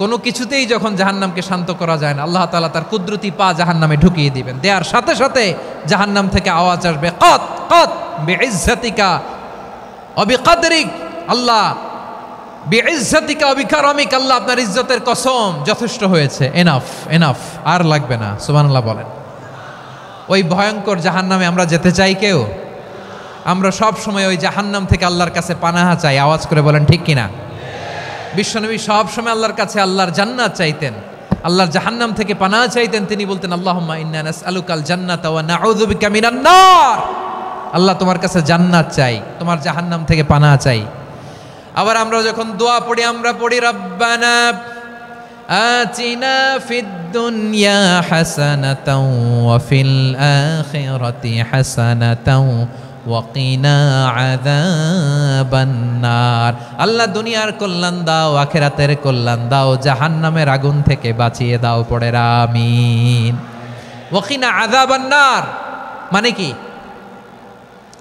কোনো কিছুতেই যখন জাহান্নামকে শান্ত করা যায় না, আল্লাহ তাআলা তার কুদরতি পা জাহান্নামে ঢুকিয়ে দিবেন। দেওয়ার সাথে সাথে জাহান্নাম থেকে আওয়াজ আসবে, কত কত বিইজ্জাতিকা ওয়া বিকদরিক, আল্লাহ বিইজ্জাতিকা ওয়া বিকারামিক, আল্লাহ আপনার ইজ্জতের কসম, যথেষ্ট হয়েছে, এনাফ এনাফ, আর লাগবে না। সুবহানাল্লাহ বলেন। ওই ভয়ঙ্কর জাহান্নামে আমরা যেতে চাই কেউ? আমরা সব সময় ওই জাহান্নাম থেকে আল্লাহর কাছে পানাহা চাই। আওয়াজ করে বলেন ঠিক কিনা? বিশ্বনবী সব সময় আল্লাহর কাছে আল্লাহর জান্নাত চাইতেন, আল্লাহর জাহান্নাম থেকে পানাহা চাইতেন। তিনি বলতেন, আল্লাহুম্মা ইন্না নাসআলুকাল জান্নাতা ওয়া নাউযু বিকা মিনান নার। আল্লাহ তোমার কাছে জান্নাত চাই, তোমার জাহান্নাম থেকে পানাহা চাই। আবার আমরা যখন দোয়া পড়ি, আমরা পড়ি রব্বানা আতিনা ফিদ দুনিয়া হাসানাতাও ওয়া ফিল আখিরাতি হাসানাতাও ওয়া কিনা আযাবান নার। আল্লাহ দুনিয়ার কল্যাণ দাও, আখিরাতের কল্যাণ দাও, জাহান্নামের আগুন থেকে বাঁচিয়ে দাও। পড়ে আমিন। ওয়া কিনা আযাবান নার মানে কি?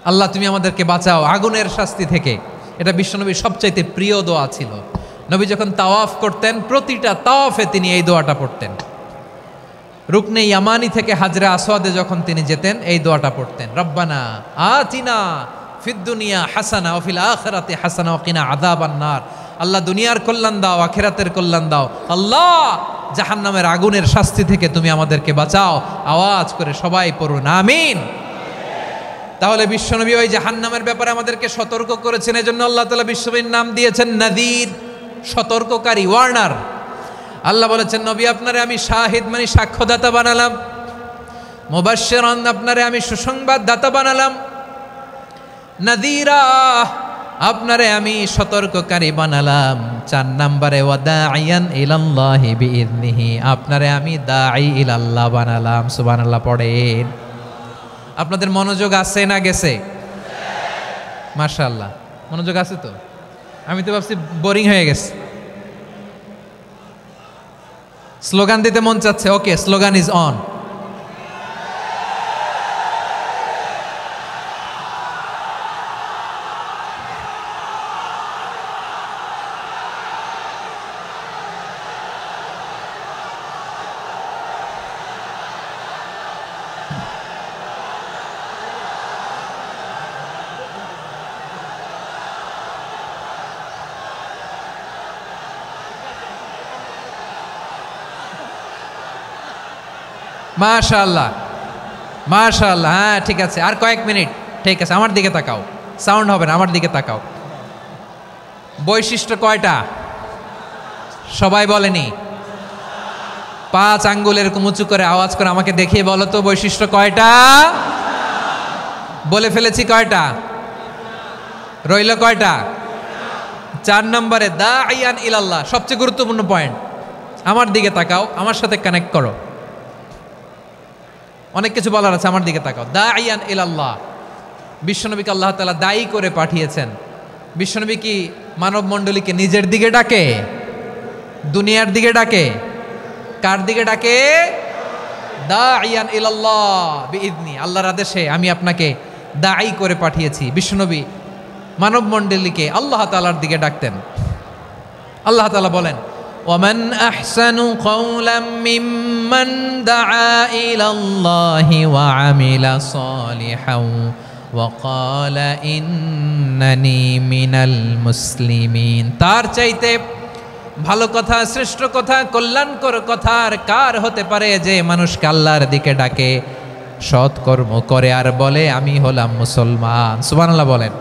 আল্লাহ তুমি আমাদেরকে বাঁচাও আগুনের শাস্তি থেকে। এটা বিশ্বনবীর সবচাইতে প্রিয় দোয়া ছিল। নবী যখন তাওয়াফ করতেন, প্রতিটা তাওয়াফে তিনি এই দোয়াটা পড়তেন। রুকনে ইয়ামানি থেকে হাজরে আসওয়াদে যখন তিনি যেতেন, এই দোয়াটা পড়তেন, রব্বানা আতিনা ফিদ দুনিয়া হাসানা ওয়া ফিল আখিরাতি হাসানা ওয়া কিনা আযাবান নার। আল্লাহ দুনিয়ার কল্যাণ দাও, আখিরাতের কল্যাণ দাও। আল্লাহ জাহান্নামের আগুনের শাস্তি থেকে তুমি আমাদেরকে বাঁচাও। আওয়াজ করে সবাই পড়ুন আমিন। তাহলে বিশ্বনবী ওই জাহান্নামের ব্যাপারে আমাদেরকে সতর্ক করেছেন। এজন্য আল্লাহ তাআলা বিশ্বনবীর নাম দিয়েছেন নাযীর, সতর্ককারী, ওয়ার্নার। আল্লাহ বলেছেন, নবী আপনারে আমি শাহিদ মানে সাক্ষ্যদাতা বানালাম, মুবাশশিরান আপনারে আমি সুসংবাদদাতা বানালাম, নাযীরা আপনারে আমি সতর্ককারী বানালাম। 4 নম্বরে ওয়াদাইয়ান ইলাল্লাহি বিইذনিহি, আপনারে আমি দাঈ ইলাল্লাহ বানালাম। সুবহানাল্লাহ পড়েন। আপনাদের মনোযোগ আছে না গেছে? মাশাআল্লাহ মনোযোগ আছে তো। আমি তো ভাবছি বোরিং হয়ে গেছে। স্লোগান দিতে মন চাচ্ছে। ওকে, স্লোগান ইজ অন। মাশাআল্লাহ মাশাআল্লাহ। হ্যাঁ ঠিক আছে, আর কয়েক মিনিট। ঠিক আছে, আমার দিকে তাকাও, সাউন্ড হবে না, আমার দিকে তাকাও। বৈশিষ্ট্য কয়টা সবাই বলেনি? 5 আঙ্গুল এরকম উঁচু করে আওয়াজ করে আমাকে দেখিয়ে বলো তো বৈশিষ্ট্য কয়টা? বলে ফেলেছি কয়টা? রইল কয়টা? 4 নম্বরে দাঈয়ান ইলাল্লাহ, সবচেয়ে গুরুত্বপূর্ণ পয়েন্ট। আমার দিকে তাকাও, আমার সাথে কানেক্ট করো। অনেক কিছু বলার আছে, আমার দিকে তাকাও। দাঈয়ান ইলাল্লাহ, বিশ্বনবীকে আল্লাহ তাআলা দায়ী করে পাঠিয়েছেন। বিশ্বনবী কি মানব মণ্ডলীকে নিজের দিকে ডাকে? দুনিয়ার দিকে ডাকে? কার দিকে ডাকে? দাঈয়ান ইলাল্লাহ বিইذনি, আল্লাহর আদেশে আমি আপনাকে দায়ী করে পাঠিয়েছি। বিশ্বনবী মানব মণ্ডলীকে আল্লাহ তাআলার দিকে ডাকতেন। আল্লাহ তাআলা বলেন, ومن أحسن قولا ممن دعا إلى الله وعمل صالحا وقال إنني من المسلمين। তার চাইতে ভালো কথা, শ্রেষ্ঠ কথা, কল্যাণকর কথা আর কার হতে পারে যে মানুষকে আল্লাহর দিকে ডাকে, সৎকর্ম করে আর বলে আমি হলাম মুসলমান। সুবহানাল্লাহ বলেন।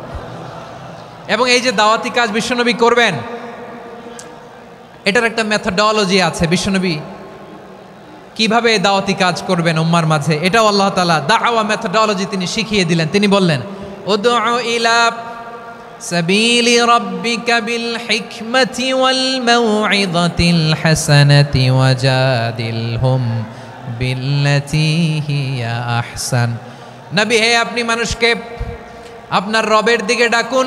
এবং এই যে দাওয়াতি কাজ বিশ্বনবী করবেন, এটার একটা মেথডোলজি আছে। বিশ্বনবী কিভাবে দাওয়াতি কাজ করবেন উম্মার মাঝে, এটাও আল্লাহ তাআলা দাওয়া মেথডোলজি তিনি শিখিয়ে দিলেন। তিনি বললেন, উদউ ইলা সাবিলি রাব্বিকা বিল হিকমাতি ওয়াল মাউইযাতিল হাসানাতি ওয়াজাদিলহুম বিল্লাতী হিয়া আহসান। নবী হে, আপনি মানুষকে আপনার রবের দিকে ডাকুন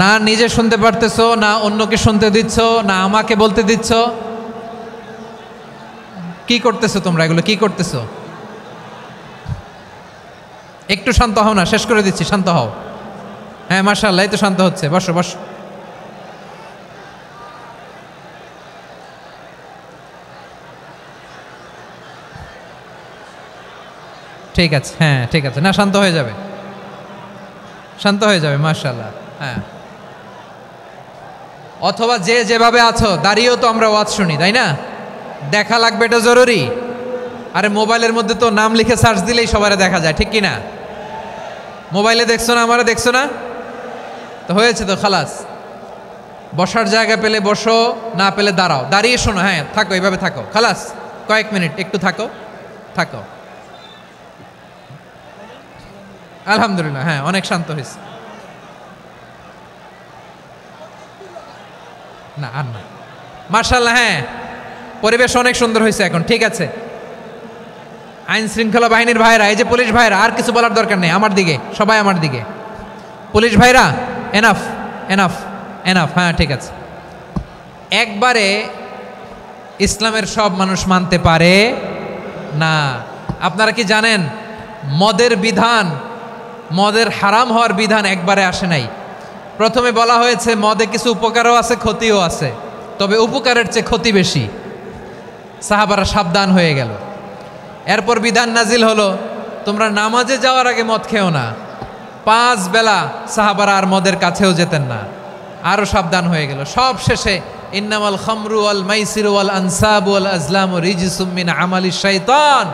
না নিজে শুনতে পারতেছো, না অন্যকে শুনতে দিচ্ছ, না আমাকে বলতে দিচ্ছ। কি করতেছো তোমরা, এগুলো কি করতেছো? একটু শান্ত হও না, শেষ করে দিচ্ছি, শান্ত হও। হ্যাঁ মাশাআল্লাহ, এই তো শান্ত হচ্ছে। বসো বসো। ঠিক আছে, হ্যাঁ ঠিক আছে, না শান্ত হয়ে যাবে, শান্ত হয়ে যাবে মাশাআল্লাহ। হ্যাঁ, অথবা যে যেভাবে আছো দাঁড়িয়েও তো আমরা ওয়াজ শুনি, তাই না? দেখা লাগবে, এটা জরুরি। আরে মোবাইলের মধ্যে তো নাম লিখে সার্চ দিলেই সবারে দেখা যায়, ঠিক কি না? মোবাইলে দেখছো না, আমারে দেখছো না, তো হয়েছে তো, খালাস। বসার জায়গা পেলে বসো, না পেলে দাঁড়াও, দাঁড়িয়ে শোনো। হ্যাঁ থাকো, এইভাবে থাকো, খালাস। কয়েক মিনিট একটু থাকো, থাকো। আলহামদুলিল্লাহ, হ্যাঁ অনেক শান্ত হয়েছে। না আর না, মার্শাল্লাহ, হ্যাঁ পরিবেশ অনেক সুন্দর হয়েছে এখন, ঠিক আছে। আইন শৃঙ্খলা বাহিনীর ভাইরা, এই যে পুলিশ ভাইরা, আর কিছু বলার দরকার নেই, আমার দিকে সবাই, আমার দিকে। পুলিশ ভাইরা এনাফ, এনাফ, এনাফ। হ্যাঁ ঠিক আছে। একবারে ইসলামের সব মানুষ মানতে পারে না। আপনারা কি জানেন মদের বিধান, মদের হারাম হওয়ার বিধান একবারে আসে নাই। প্রথমে বলা হয়েছে মদে কিছু উপকারও আছে, ক্ষতিও আছে, তবে উপকারের চেয়ে ক্ষতি বেশি। সাহাবারা সাবধান হয়ে গেল। এরপর বিধান নাজিল হলো, তোমরা নামাজে যাওয়ার আগে মদ খেও না। 5 বেলা সাহাবারা আর মদের কাছেও যেতেন না, আরও সাবধান হয়ে গেল। সব শেষে ইন্নামাল খামরু ওয়াল মাইসিরু ওয়াল আনসাবু ওয়াল আজলামু রিজসুম মিন আমালিশ শাইতান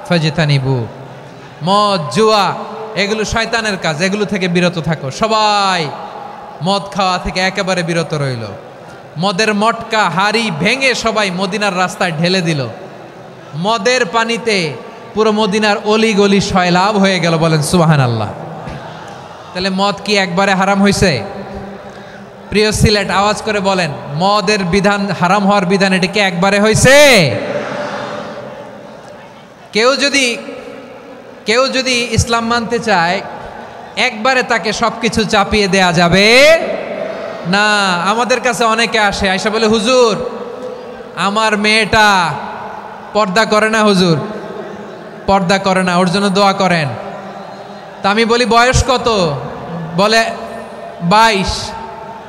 ফাজতানিবু। মদ, জুয়া এগুলো শয়তানের কাজ, এগুলো থেকে বিরত থাকো। সবাই মদ খাওয়া থেকে একেবারে বিরত রইল। মদের মটকা হাড়ি ভেঙে সবাই মদিনার রাস্তায় ঢেলে দিল। মদের পানিতে পুরো মদিনার অলি গলি সয়লাভ হয়ে গেল। বলেন সুবহানাল্লাহ। তাহলে মদ কি একবারে হারাম হয়েছে? প্রিয় সিলেট, আওয়াজ করে বলেন, মদের বিধান, হারাম হওয়ার বিধান, এটা কি একবারে হয়েছে? কেউ যদি ইসলাম মানতে চায়, একবারে তাকে সবকিছু চাপিয়ে দেয়া যাবে না। আমাদের কাছে অনেকে আসে, আয়সা বলে, হুজুর আমার মেয়েটা পর্দা করে না, হুজুর পর্দা করে না, ওর জন্য দোয়া করেন। তা আমি বলি বয়স কত? বলে 22।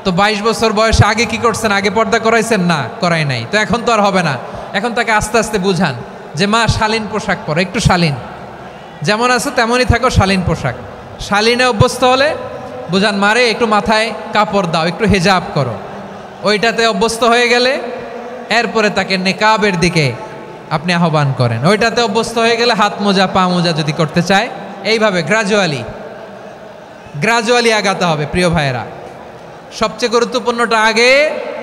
তো 22 বছর বয়সে আগে কি করছেন? আগে পর্দা করাইছেন? না, করাই নাই। তো এখন তো আর হবে না। এখন তাকে আস্তে আস্তে বুঝান যে মা শালীন পোশাক পরো, একটু শালীন, যেমন আছে তেমনই থাকো, শালীন পোশাক। শালীনে অভ্যস্ত হলে বুঝান, মারে একটু মাথায় কাপড় দাও, একটু হেজাব করো। ওইটাতে অভ্যস্ত হয়ে গেলে এরপরে তাকে নেকাবের দিকে আপনি আহ্বান করেন। ওইটাতে অভ্যস্ত হয়ে গেলে হাত মোজা, পা মোজা যদি করতে চায়, এইভাবে গ্রাজুয়ালি আগাতে হবে। প্রিয় ভাইয়েরা, সবচেয়ে গুরুত্বপূর্ণটা আগে,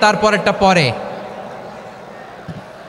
তারপরেরটা পরে।